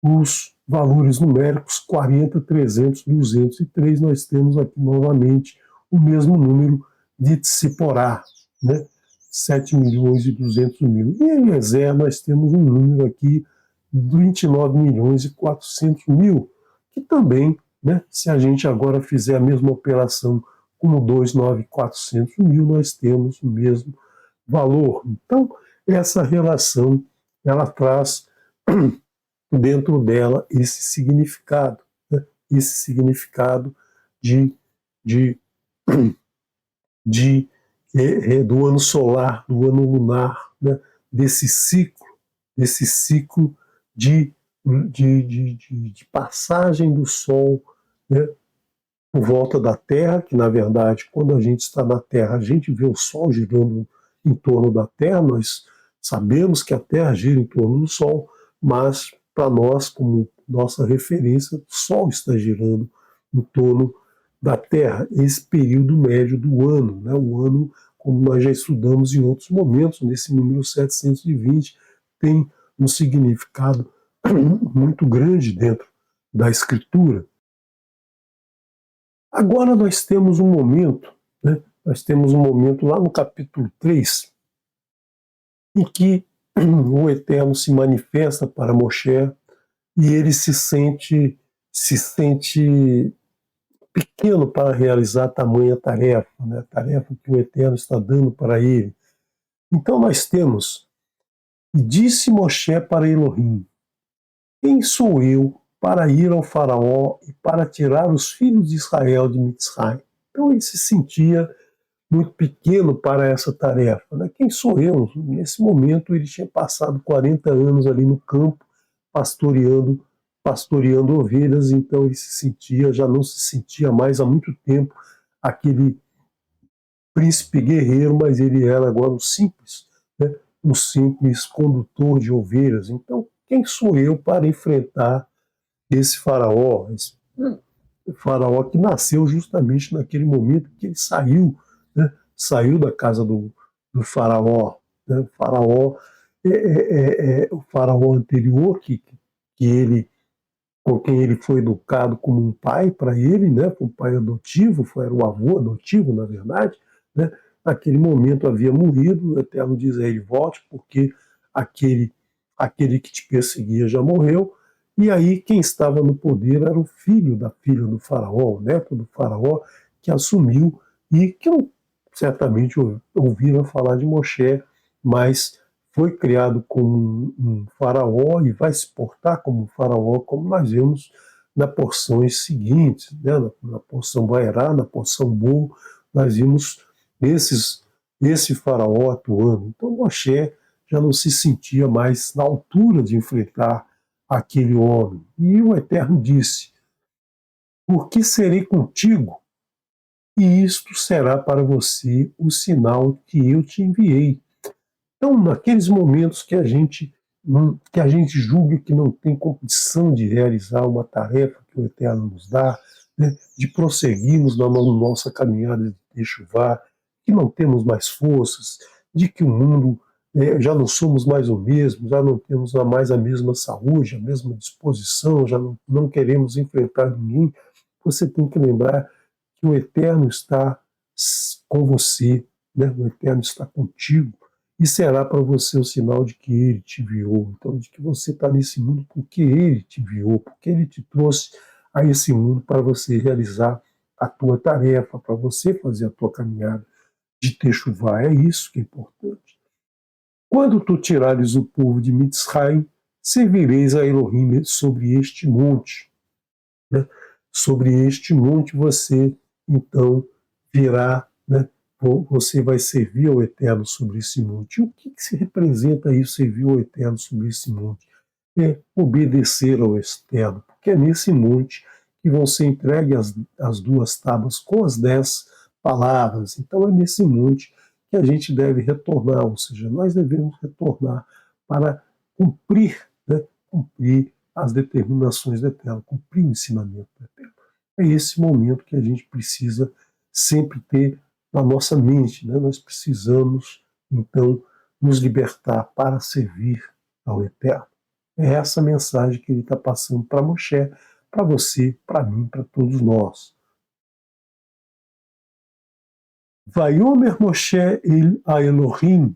os valores numéricos 40, 300, 203, nós temos aqui novamente o mesmo número de Tsiporá, né? 7 milhões e 200 mil. E em Eliezer nós temos um número aqui, 29 milhões e 400 mil, que também, né, se a gente agora fizer a mesma operação com 2.900 mil, nós temos o mesmo valor. Então, essa relação, ela traz dentro dela né, esse significado de, de, do ano solar, do ano lunar, né, desse ciclo de, de passagem do Sol, né, por volta da Terra, que na verdade, quando a gente está na Terra, a gente vê o Sol girando em torno da Terra, nós sabemos que a Terra gira em torno do Sol, mas para nós, como nossa referência, o Sol está girando em torno da Terra, esse período médio do ano, né? O ano, como nós já estudamos em outros momentos, nesse número 720, tem um significado muito grande dentro da Escritura. Agora nós temos um momento, né? Nós temos um momento lá no capítulo 3, em que o Eterno se manifesta para Moshe e ele se sente pequeno para realizar tamanha tarefa, né? A tarefa que o Eterno está dando para ele. Então nós temos, e disse Moshe para Elohim, quem sou eu para ir ao faraó e para tirar os filhos de Israel de Mitzrayim? Então ele se sentia muito pequeno para essa tarefa. Né? Quem sou eu? Nesse momento ele tinha passado 40 anos ali no campo, pastoreando ovelhas, então ele já não se sentia mais há muito tempo aquele príncipe guerreiro, mas ele era agora né? Um simples condutor de ovelhas. Então, quem sou eu para enfrentar esse faraó? Esse faraó que nasceu justamente naquele momento que ele saiu, né? Saiu da casa do faraó. Né? O faraó anterior que ele com quem ele foi educado como um pai para ele, né, um pai adotivo, era o avô adotivo, na verdade, né, naquele momento havia morrido, o Eterno diz a ele, volte, porque aquele que te perseguia já morreu, e aí quem estava no poder era o filho da filha do faraó, o neto do faraó, que assumiu e que certamente ouviram falar de Moshe, mas foi criado como um faraó e vai se portar como um faraó, como nós vemos nas porções seguintes, né? Na porção Vaerá, na porção Bo, nós vimos esse faraó atuando. Então Moshe já não se sentia mais na altura de enfrentar aquele homem. E o Eterno disse, porque serei contigo, e isto será para você o sinal que eu te enviei. Então, naqueles momentos que a gente julga que não tem condição de realizar uma tarefa que o Eterno nos dá, né, de prosseguirmos na nossa caminhada de Teshuvá, que não temos mais forças, de que o mundo já não somos mais o mesmo, já não temos mais a mesma saúde, a mesma disposição, já não queremos enfrentar ninguém, você tem que lembrar que o Eterno está com você, né? O Eterno está contigo, e será para você o sinal de que Ele te enviou, então de que você está nesse mundo porque Ele te enviou, porque Ele te trouxe a esse mundo para você realizar a tua tarefa, para você fazer a tua caminhada de Techuvá. É isso que é importante. Quando tu tirares o povo de Mitzrayim, servireis a Elohim sobre este monte. Né? Sobre este monte você, então, virá, né? Você vai servir ao Eterno sobre esse monte. E o que se representa isso, servir ao Eterno sobre esse monte? É obedecer ao Eterno, porque é nesse monte que vão ser entregues as 2 tábuas com as 10 palavras. Então é nesse monte que a gente deve retornar, ou seja, nós devemos retornar para cumprir, né, cumprir as determinações do Eterno, cumprir o ensinamento do Eterno. É esse momento que a gente precisa sempre ter na nossa mente, né? Nós precisamos, então, nos libertar para servir ao Eterno. É essa mensagem que ele está passando para Moshe, para você, para mim, para todos nós. Vaiomer Moshe a Elohim,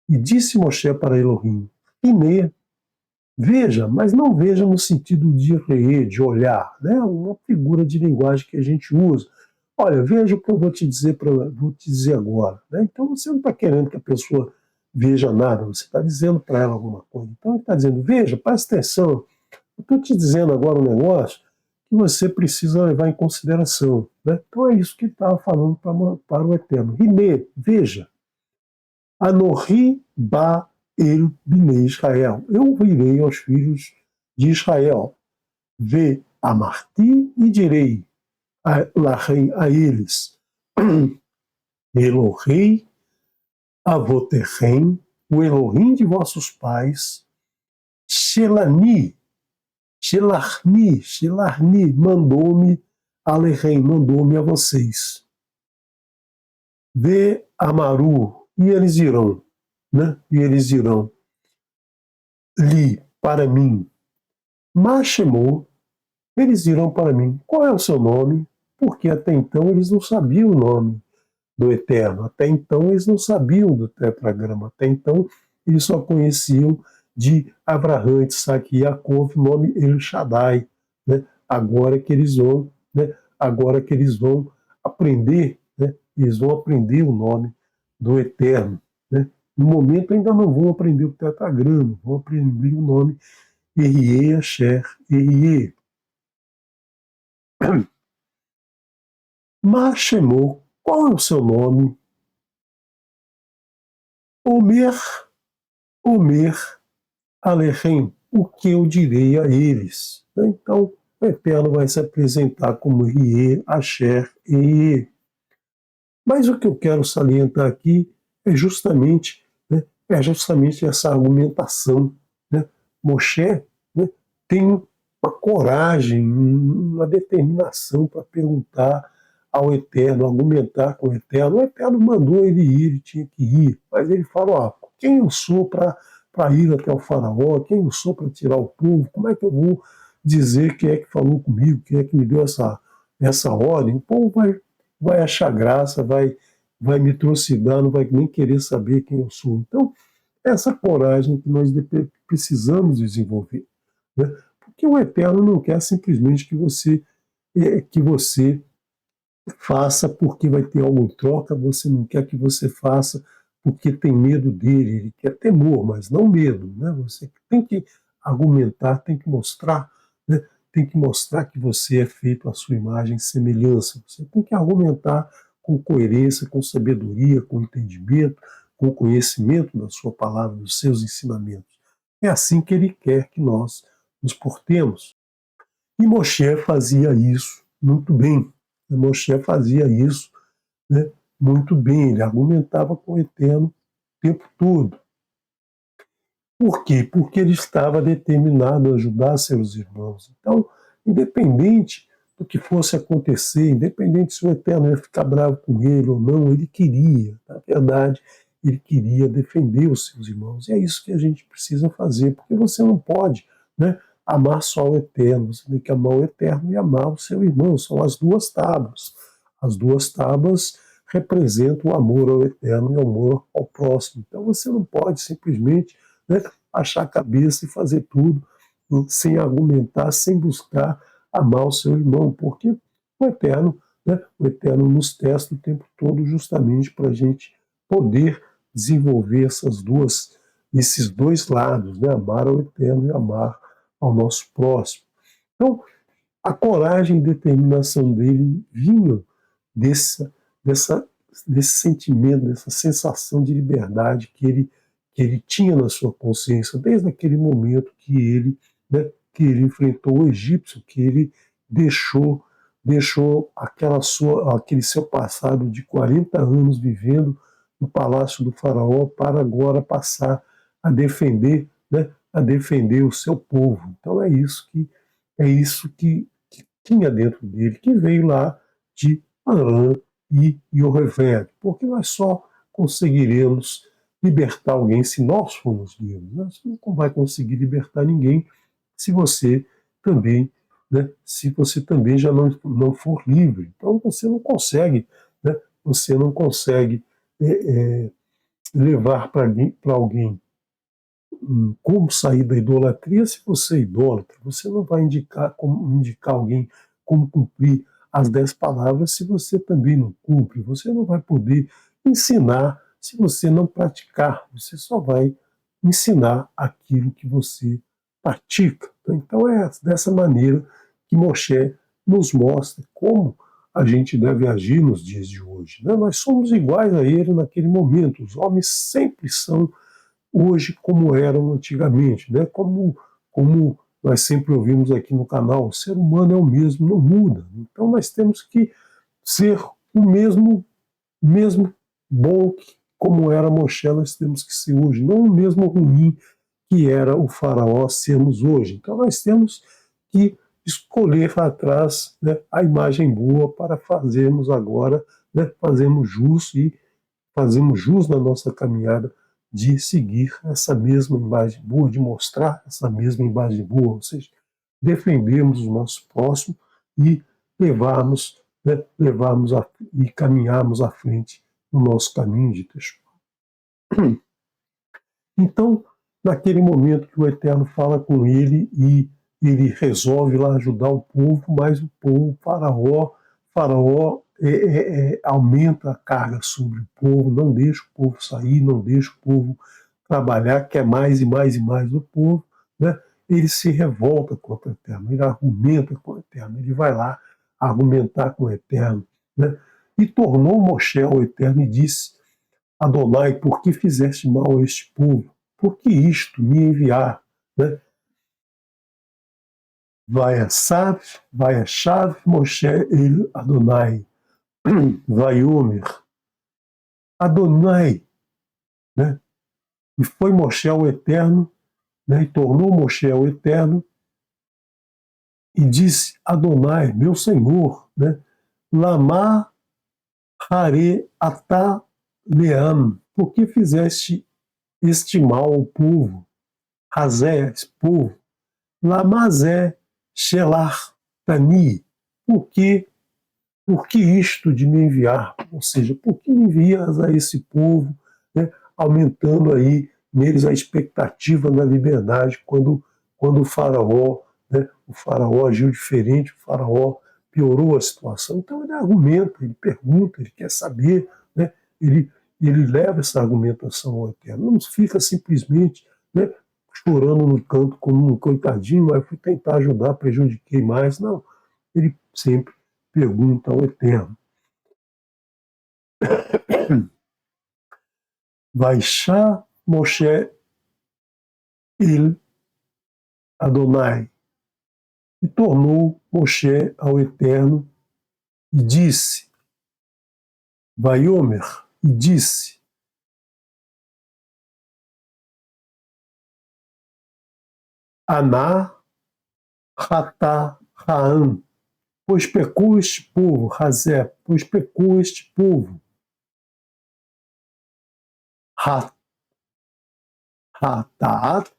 e disse Moshe para Elohim, Ine, veja, mas não veja no sentido de reer, de olhar, né? Uma figura de linguagem que a gente usa. Olha, veja o que eu vou te dizer agora. Né? Então você não está querendo que a pessoa veja nada, você está dizendo para ela alguma coisa. Então ele está dizendo, veja, presta atenção, eu estou te dizendo agora um negócio que você precisa levar em consideração. Né? Então é isso que ele estava falando para o Eterno. Rime, veja, Anohi ba el bnei Israel. Eu virei aos filhos de Israel. Vê amarti e direi a eles, Elohei Avotechem, o Elohim de vossos pais, Shelani, mandou-me, Alechem, mandou-me a vocês. Vê Amaru, e eles irão, né? E eles irão, li, para mim, Machemou, eles irão para mim. Qual é o seu nome? Porque até então eles não sabiam o nome do Eterno. Até então eles não sabiam do tetragrama. Até então eles só conheciam de Abraham, Isaac e Yaakov, o nome El Shaddai. Né? Agora que eles vão, né? Agora que eles vão aprender, né? Eles vão aprender o nome do Eterno. Né? No momento ainda não vão aprender o tetragrama, vão aprender o nome Erie, Asher, Erie. Machemou, qual é o seu nome? Omer, Alechem, o que eu direi a eles? Então, o Eterno vai se apresentar como Rie, Asher e Ie. Mas o que eu quero salientar aqui é justamente, né, essa argumentação. Né? Moshe, né, tem uma coragem, uma determinação para perguntar ao Eterno, argumentar com o Eterno. O Eterno mandou ele ir, ele tinha que ir, mas ele falou, quem eu sou para ir até o faraó, quem eu sou para tirar o povo, como é que eu vou dizer quem é que falou comigo, quem é que me deu essa ordem? O povo vai achar graça, vai me trucidar, não vai nem querer saber quem eu sou. Então, essa coragem que nós precisamos desenvolver. Né? Porque o Eterno não quer simplesmente que você faça porque vai ter algo em troca, você não quer que você faça porque tem medo dele, ele quer temor, mas não medo. Né? Você tem que argumentar, tem que mostrar, né? Tem que mostrar que você é feito à sua imagem e semelhança. Você tem que argumentar com coerência, com sabedoria, com entendimento, com conhecimento da sua palavra, dos seus ensinamentos. É assim que ele quer que nós nos portemos. E Moshe fazia isso muito bem. Moshe fazia isso, né, muito bem. Ele argumentava com o Eterno o tempo todo. Por quê? Porque ele estava determinado a ajudar seus irmãos. Então, independente do que fosse acontecer, independente se o Eterno ia ficar bravo com ele ou não, ele queria, na verdade, ele queria defender os seus irmãos. E é isso que a gente precisa fazer, porque você não pode, né, amar só o Eterno, você tem que amar o Eterno e amar o seu irmão. São as 2 tábuas. As 2 tábuas representam o amor ao Eterno e o amor ao próximo. Então você não pode simplesmente, né, achar a cabeça e fazer tudo sem argumentar, sem buscar amar o seu irmão, porque o Eterno nos testa o tempo todo justamente para a gente poder desenvolver esses dois lados, né? Amar ao Eterno e amar ao nosso próximo. Então, a coragem e determinação dele vinham dessa, desse sentimento, dessa sensação de liberdade que ele tinha na sua consciência, desde aquele momento né, que ele enfrentou o egípcio, que ele deixou aquele seu passado de 40 anos vivendo no palácio do faraó para agora passar a defender, né, a defender o seu povo. Então é isso que tinha dentro dele, que veio lá de Arã e Yocheved, porque nós só conseguiremos libertar alguém se nós formos livres. Você não vai conseguir libertar ninguém se você também, né, se você também já não for livre. Então você não consegue, né, você não consegue levar para alguém como sair da idolatria se você é idólatra. Você não vai indicar alguém como cumprir as 10 palavras se você também não cumpre. Você não vai poder ensinar se você não praticar. Você só vai ensinar aquilo que você pratica. Então é dessa maneira que Moshe nos mostra como a gente deve agir nos dias de hoje. Né? Nós somos iguais a ele naquele momento. Os homens sempre são hoje como eram antigamente, né? Como nós sempre ouvimos aqui no canal, o ser humano é o mesmo, não muda. Então nós temos que ser o mesmo bom como era Moshe, nós temos que ser hoje, não o mesmo ruim que era o faraó sermos hoje. Então nós temos que escolher atrás, né, a imagem boa para fazermos agora, né, fazemos jus na nossa caminhada de seguir essa mesma imagem boa, de mostrar essa mesma imagem boa, ou seja, defendermos o nosso próximo e levarmos, né, e caminharmos à frente no nosso caminho de Teshuvah. Então, naquele momento que o Eterno fala com ele e ele resolve lá ajudar o povo, mas o povo, Faraó aumenta a carga sobre o povo, não deixa o povo sair, não deixa o povo trabalhar, quer mais e mais e mais do povo, né? Ele se revolta contra o Eterno, ele argumenta com o Eterno, ele vai lá argumentar com o Eterno, né? E tornou Moshe ao Eterno e disse: Adonai, por que fizeste mal a este povo? Por que isto me enviar? Né? Vai achar Moshe el Adonai, vai Omer, Adonai, né? E foi Moshe ao Eterno, né? E tornou Moshe ao Eterno e disse: Adonai, meu Senhor, né? Lama hare ata leam, por que fizeste este mal ao povo? Razé, esse povo. Lamazé shelar tani, por que isto de me enviar? Ou seja, por que me envias a esse povo, né, aumentando aí neles a expectativa da liberdade quando o faraó agiu diferente, o faraó piorou a situação. Então ele argumenta, ele pergunta, ele quer saber, né, ele, ele leva essa argumentação ao Eterno. Não fica simplesmente, né, chorando no canto como um coitadinho, mas fui tentar ajudar, prejudiquei mais. Não, ele sempre pergunta ao Eterno. Vaixá Moshe el Adonai. E tornou Moshe ao Eterno e disse, Vaiomer, e disse, Aná Hatá Raam, pois pecou este povo, Razé, pois pecou este povo, Hatar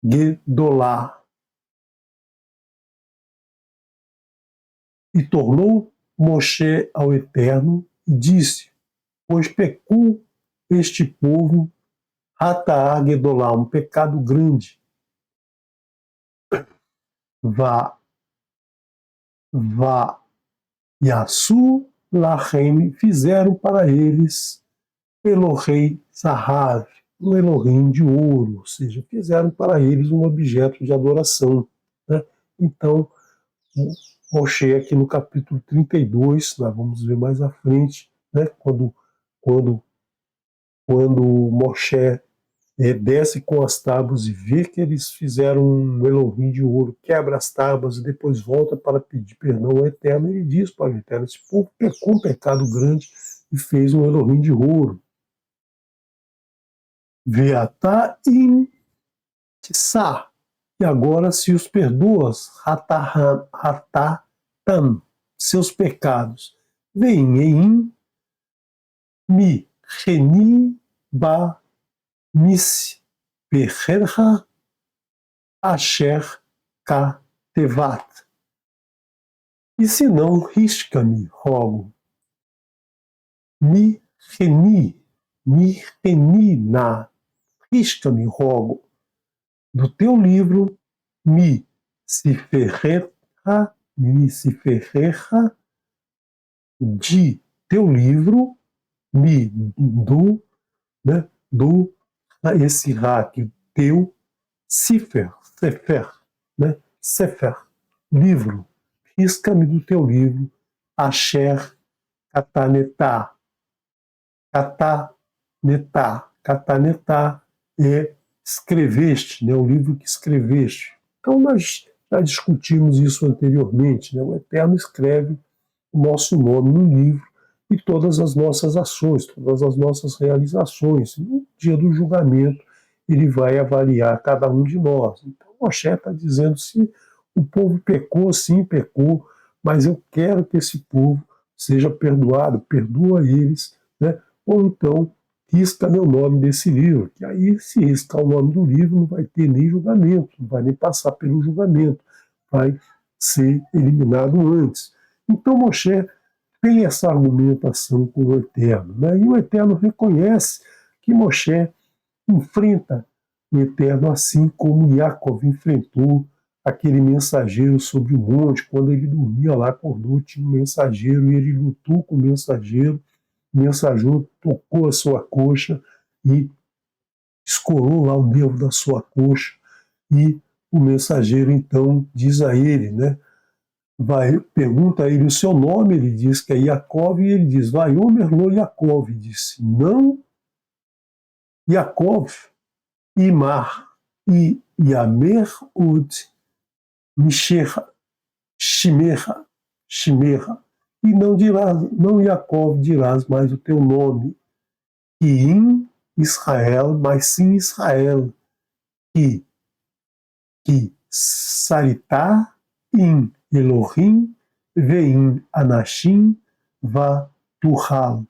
Gedolá. E tornou Moshe ao Eterno e disse, pois pecou este povo, Hatar Gedolá, um pecado grande. Vá Va Yasu Lahem, fizeram para eles Elohei Zahav, um Elohim de ouro, ou seja, fizeram para eles um objeto de adoração. Né? Então, Moshe, aqui no capítulo 32, nós vamos ver mais à frente, né? quando, quando Moshe desce com as tábuas e vê que eles fizeram um Elohim de ouro, quebra as tábuas e depois volta para pedir perdão ao Eterno, ele diz para o Eterno: esse povo pecou um pecado grande e fez um Elohim de ouro. Veatá in Tissá. E agora se os perdoas, Hatatam, seus pecados. Vem em mi reni ba mis pecherha asher ka tevat. E se não, risca-me, rogo. Mi reni na, risca-me, rogo, do teu livro, mi seferecha, de teu livro, do esse hack, teu sefer, né? Sefer, livro, risca-me do teu livro, asher katanetá, katanetá é escreveste, né, o livro que escreveste. Então nós já discutimos isso anteriormente, né? O Eterno escreve o nosso nome no livro e todas as nossas ações, todas as nossas realizações. No dia do julgamento, ele vai avaliar cada um de nós. Então Moshe está dizendo: se o povo pecou, sim, pecou, mas eu quero que esse povo seja perdoado, perdoa eles, né? Ou então risca meu nome desse livro, que aí, se riscar o nome do livro, não vai ter nem julgamento, não vai nem passar pelo julgamento, vai ser eliminado antes. Então Moshe tem essa argumentação com o Eterno, né? E o Eterno reconhece que Moshe enfrenta o Eterno assim como Yaakov enfrentou aquele mensageiro sobre o monte. Quando ele dormia lá, acordou, tinha um mensageiro e ele lutou com o mensageiro tocou a sua coxa e escorou lá o nervo da sua coxa, e o mensageiro então diz a ele, né, pergunta a ele o seu nome, ele diz que é Yaakov, e ele diz: vai, Omer lo Yaakov, disse: não Yaakov, Imar, e Yamer ud Mishecha, Shimecha, e não dirás, não Yaakov dirás mais o teu nome, e em Israel, mas sim Israel, que Saritá em Elohim, veim Anashim, va Turhal,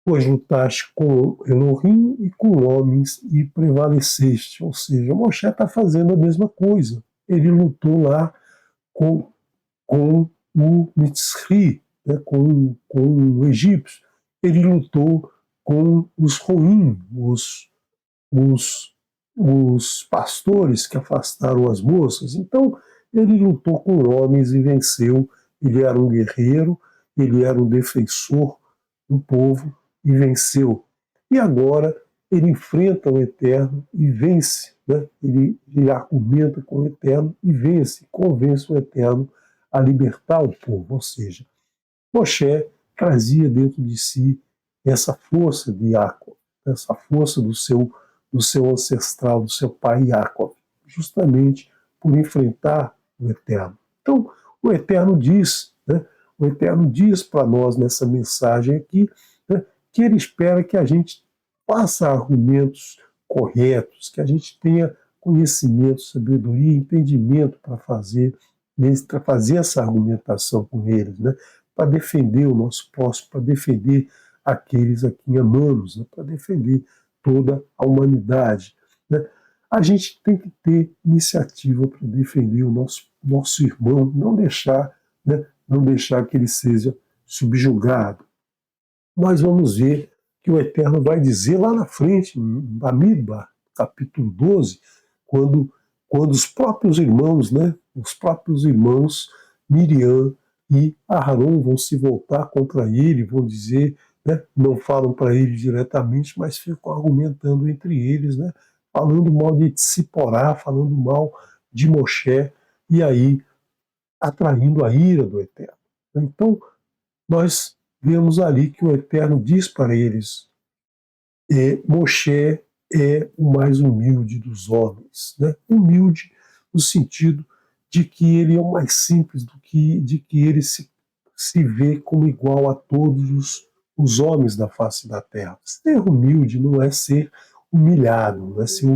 pois lutaste com Elohim e com homens e prevaleceste. Ou seja, Moshe está fazendo a mesma coisa. Ele lutou lá com o Mitzri, né, com o egípcio. Ele lutou com os Roim, os pastores que afastaram as moças. Então, ele lutou com homens e venceu. Ele era um guerreiro, ele era um defensor do povo e venceu. E agora ele enfrenta o Eterno e vence. Né? Ele argumenta com o Eterno e vence, convence o Eterno a libertar o povo. Ou seja, Moshe trazia dentro de si essa força de Yaakov, essa força do seu ancestral, do seu pai Yaakov, justamente por enfrentar o Eterno. Então, o Eterno diz, né, o Eterno diz para nós nessa mensagem aqui, né, que ele espera que a gente faça argumentos corretos, que a gente tenha conhecimento, sabedoria, entendimento para fazer essa argumentação com eles, né, para defender o nosso próximo, para defender aqueles a quem amamos, né, para defender toda a humanidade. Né? A gente tem que ter iniciativa para defender o nosso irmão, não deixar, né, não deixar que ele seja subjugado. Nós vamos ver que o Eterno vai dizer lá na frente, em Bamidbar, capítulo 12, quando os próprios irmãos, né, os próprios irmãos Miriam e Aharon vão se voltar contra ele, vão dizer, né, não falam para ele diretamente, mas ficam argumentando entre eles, né, falando mal de Tsiporá, falando mal de Moshe, e aí atraindo a ira do Eterno. Então, nós vemos ali que o Eterno diz para eles, Moshe é o mais humilde dos homens, né? Humilde no sentido de que ele é o mais simples, de que ele se vê como igual a todos os homens da face da terra. Ser humilde não é ser humilhado, não é ser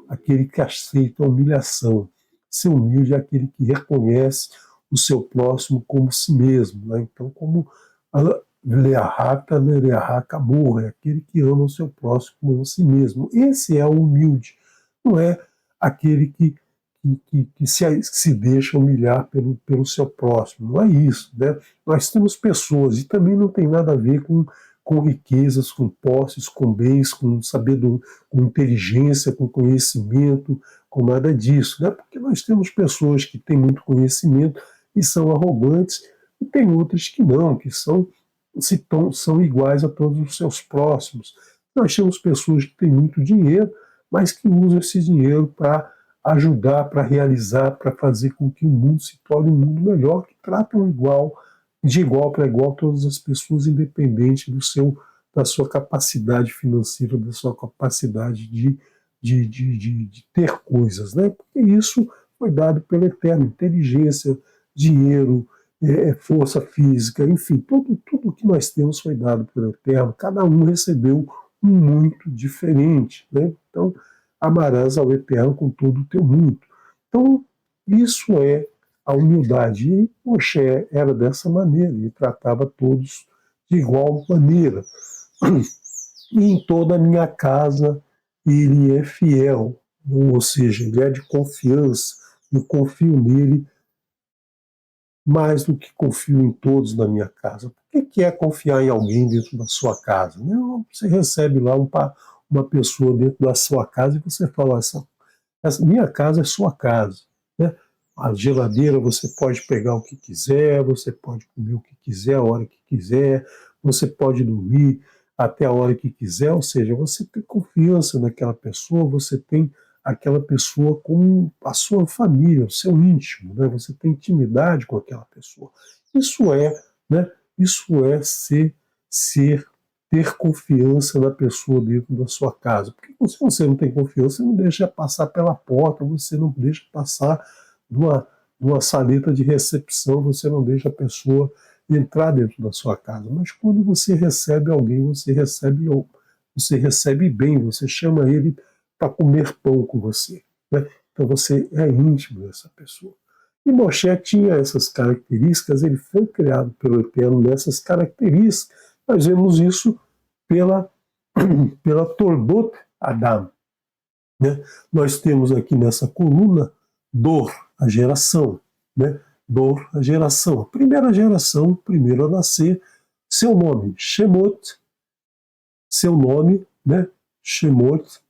aquele que aceita a humilhação. Ser humilde é aquele que reconhece o seu próximo como si mesmo, né? Então, como Leahaka, Leahaka Amor, é aquele que ama o seu próximo como a si mesmo. Esse é o humilde, não é aquele que se deixa humilhar pelo seu próximo. Não é isso, né? Nós temos pessoas, e também não tem nada a ver com riquezas, com posses, com bens, com sabedoria, com inteligência, com conhecimento, com nada disso, né? Porque nós temos pessoas que têm muito conhecimento e são arrogantes, e tem outras que não, que são iguais a todos os seus próximos. Nós temos pessoas que têm muito dinheiro, mas que usam esse dinheiro para ajudar, para realizar, para fazer com que o mundo se torne um mundo melhor, que tratam de igual para igual todas as pessoas, independente da sua capacidade financeira, da sua capacidade de ter coisas, né? Porque isso foi dado pelo Eterno, inteligência, dinheiro, força física, enfim, tudo que nós temos foi dado pelo Eterno, cada um recebeu um muito diferente, né? Então, amarás ao Eterno com todo o teu muito. Então, isso é a humildade. E Moshe era dessa maneira, ele tratava todos de igual maneira. E em toda a minha casa ele é fiel, ou seja, ele é de confiança, eu confio nele mais do que confio em todos na minha casa. Por que é confiar em alguém dentro da sua casa? Você recebe lá uma pessoa dentro da sua casa e você fala, essa minha casa é sua casa, né? A geladeira você pode pegar o que quiser, você pode comer o que quiser, a hora que quiser, você pode dormir até a hora que quiser, ou seja, você tem confiança naquela pessoa, você tem aquela pessoa como a sua família, o seu íntimo, né? Você tem intimidade com aquela pessoa. Isso é, né? Isso é ser ter confiança na pessoa dentro da sua casa. Porque se você não tem confiança, você não deixa passar pela porta, você não deixa passar de uma saleta de recepção, você não deixa a pessoa entrar dentro da sua casa. Mas quando você recebe alguém, você recebe bem, você chama ele para comer pão com você, né? Então você é íntimo dessa pessoa. E Moshe tinha essas características, ele foi criado pelo Eterno nessas características. Nós vemos isso pela, pela Toldot Adam, né? Nós temos aqui nessa coluna Dor, a geração, né? Dor, a geração. A primeira geração, o primeiro a nascer, seu nome, Shemot, seu nome, né? Shemot,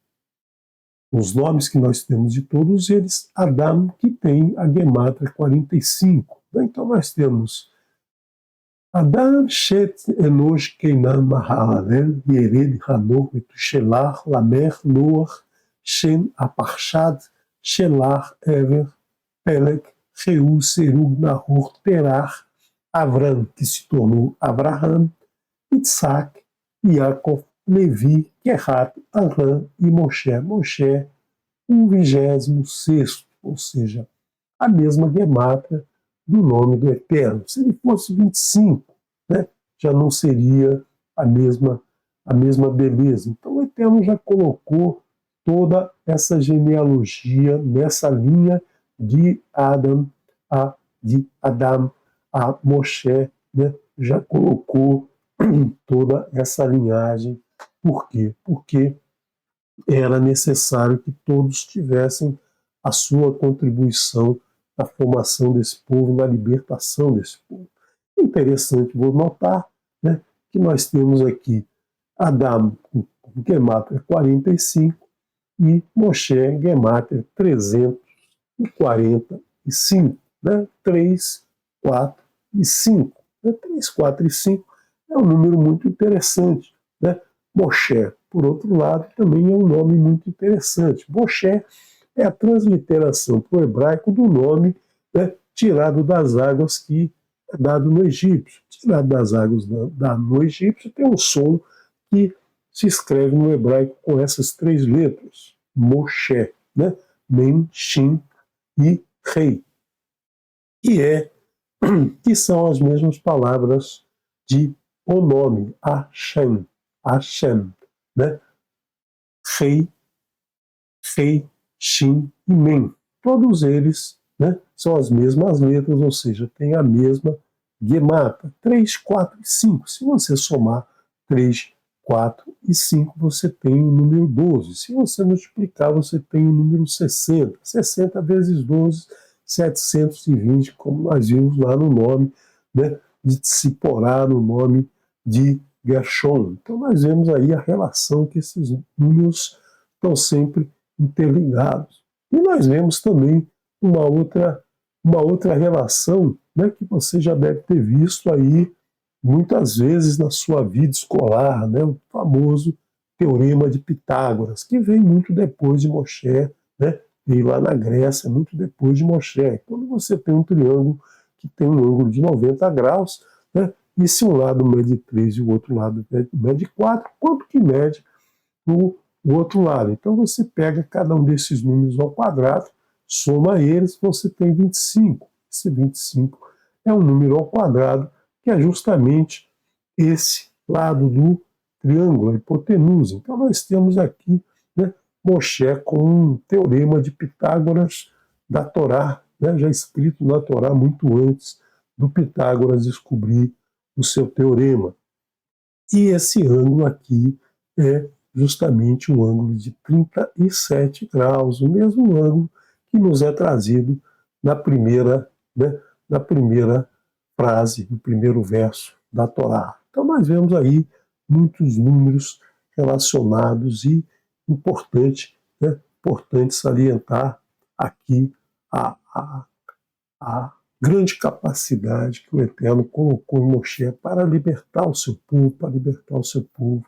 os nomes que nós temos de todos eles, Adam, que tem a Gemátria 45. Então nós temos Adam Shet Enosh Keinan Mahalalel Yered Hanor Metushelach Lamer Noach Shem Aparshad Shelach Ever Pelek Reu Serug Nahor Terach Avram, que se tornou Abraham, Isaac, Yaakov, Levi, Kehat, Aram e Moshe. Moshe, o 26º, ou seja, a mesma gemátria do nome do Eterno. Se ele fosse 25, né, já não seria a mesma beleza. Então o Eterno já colocou toda essa genealogia nessa linha de Adam a Moshe, né, já colocou toda essa linhagem. Por quê? Porque era necessário que todos tivessem a sua contribuição na formação desse povo, na libertação desse povo. Interessante, vou notar, né, que nós temos aqui Adam com Gemátria 45 e Moshe Gemátria 345, né? 3, 4 e 5. 3, 4 e 5 é um número muito interessante, né? Moshe, por outro lado, também é um nome muito interessante. Moshe é a transliteração para o hebraico do nome, né, tirado das águas que é dado no egípcio. Tirado das águas no egípcio tem um som que se escreve no hebraico com essas 3 letras. Moshe, né? Mem, Shin e Rei. Que são as mesmas palavras de o nome, Hashem, Hashem, né? Rei, Rei, Shin e Mem. Todos eles, né, são as mesmas letras, ou seja, tem a mesma gemata, 3, 4 e 5. Se você somar 3, 4 e 5, você tem o número 12. Se você multiplicar, você tem o número 60. 60 vezes 12, 720, como nós vimos lá no nome, né, de Tsiporá, no nome de Gershon. Então nós vemos aí a relação que esses números estão sempre interligados. E nós vemos também uma outra relação, né, que você já deve ter visto aí muitas vezes na sua vida escolar, né, o famoso Teorema de Pitágoras, que vem muito depois de Moshe, né, veio lá na Grécia, muito depois de Moshe. Quando você tem um triângulo que tem um ângulo de 90 graus, né, e se um lado mede 3 e o outro lado mede 4, quanto que mede o outro lado? Então você pega cada um desses números ao quadrado, soma eles, você tem 25. Esse 25 é um número ao quadrado, que é justamente esse lado do triângulo, a hipotenusa. Então nós temos aqui, né, Moshe com um teorema de Pitágoras da Torá, né, já escrito na Torá muito antes do Pitágoras descobrir o seu teorema. E esse ângulo aqui é justamente um ângulo de 37 graus, o mesmo ângulo que nos é trazido na primeira, né, na primeira frase, no primeiro verso da Torá. Então nós vemos aí muitos números relacionados e importante salientar aqui a grande capacidade que o Eterno colocou em Moshe para libertar o seu povo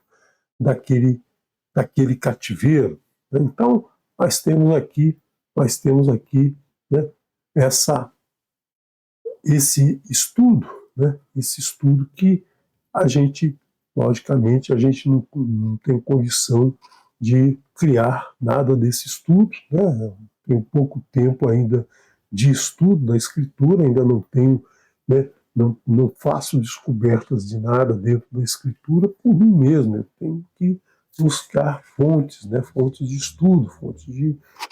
daquele cativeiro. Então, nós temos aqui, né, esse estudo, né, esse estudo que a gente, logicamente, a gente não tem condição de criar nada desse estudo, né? Tem pouco tempo ainda de estudo da escritura, ainda não tenho, né, não faço descobertas de nada dentro da escritura por mim mesmo, eu tenho que buscar fontes, né, fontes de estudo,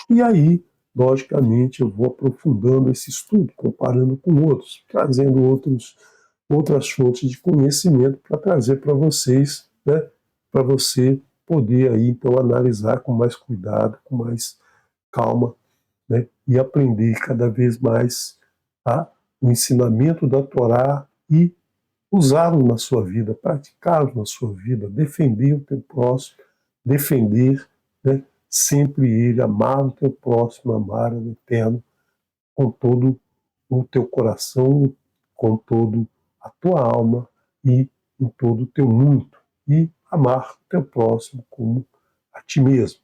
E aí, logicamente, eu vou aprofundando esse estudo, comparando com outros, trazendo outras fontes de conhecimento para trazer para vocês, né, para você poder aí então analisar com mais cuidado, com mais calma, né, e aprender cada vez mais o ensinamento da Torá e usá-lo na sua vida, praticá-lo na sua vida, defender o teu próximo, defender, né, sempre ele, amar o teu próximo, amar o Eterno com todo o teu coração, com todo a tua alma e em todo o teu mundo, e amar o teu próximo como a ti mesmo.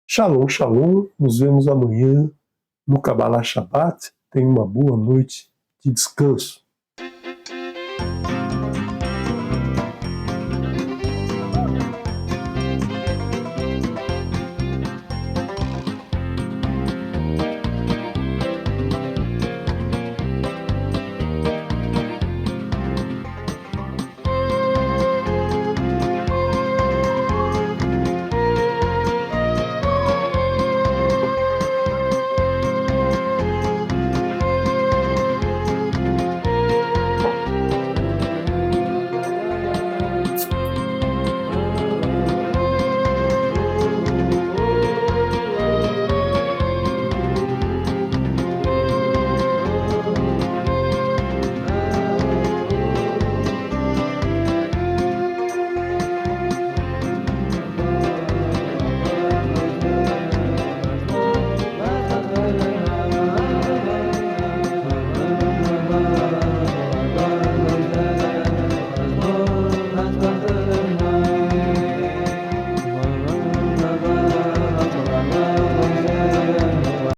Shalom, shalom, nos vemos amanhã no Kabbalah Shabbat. Tenha uma boa noite de descanso.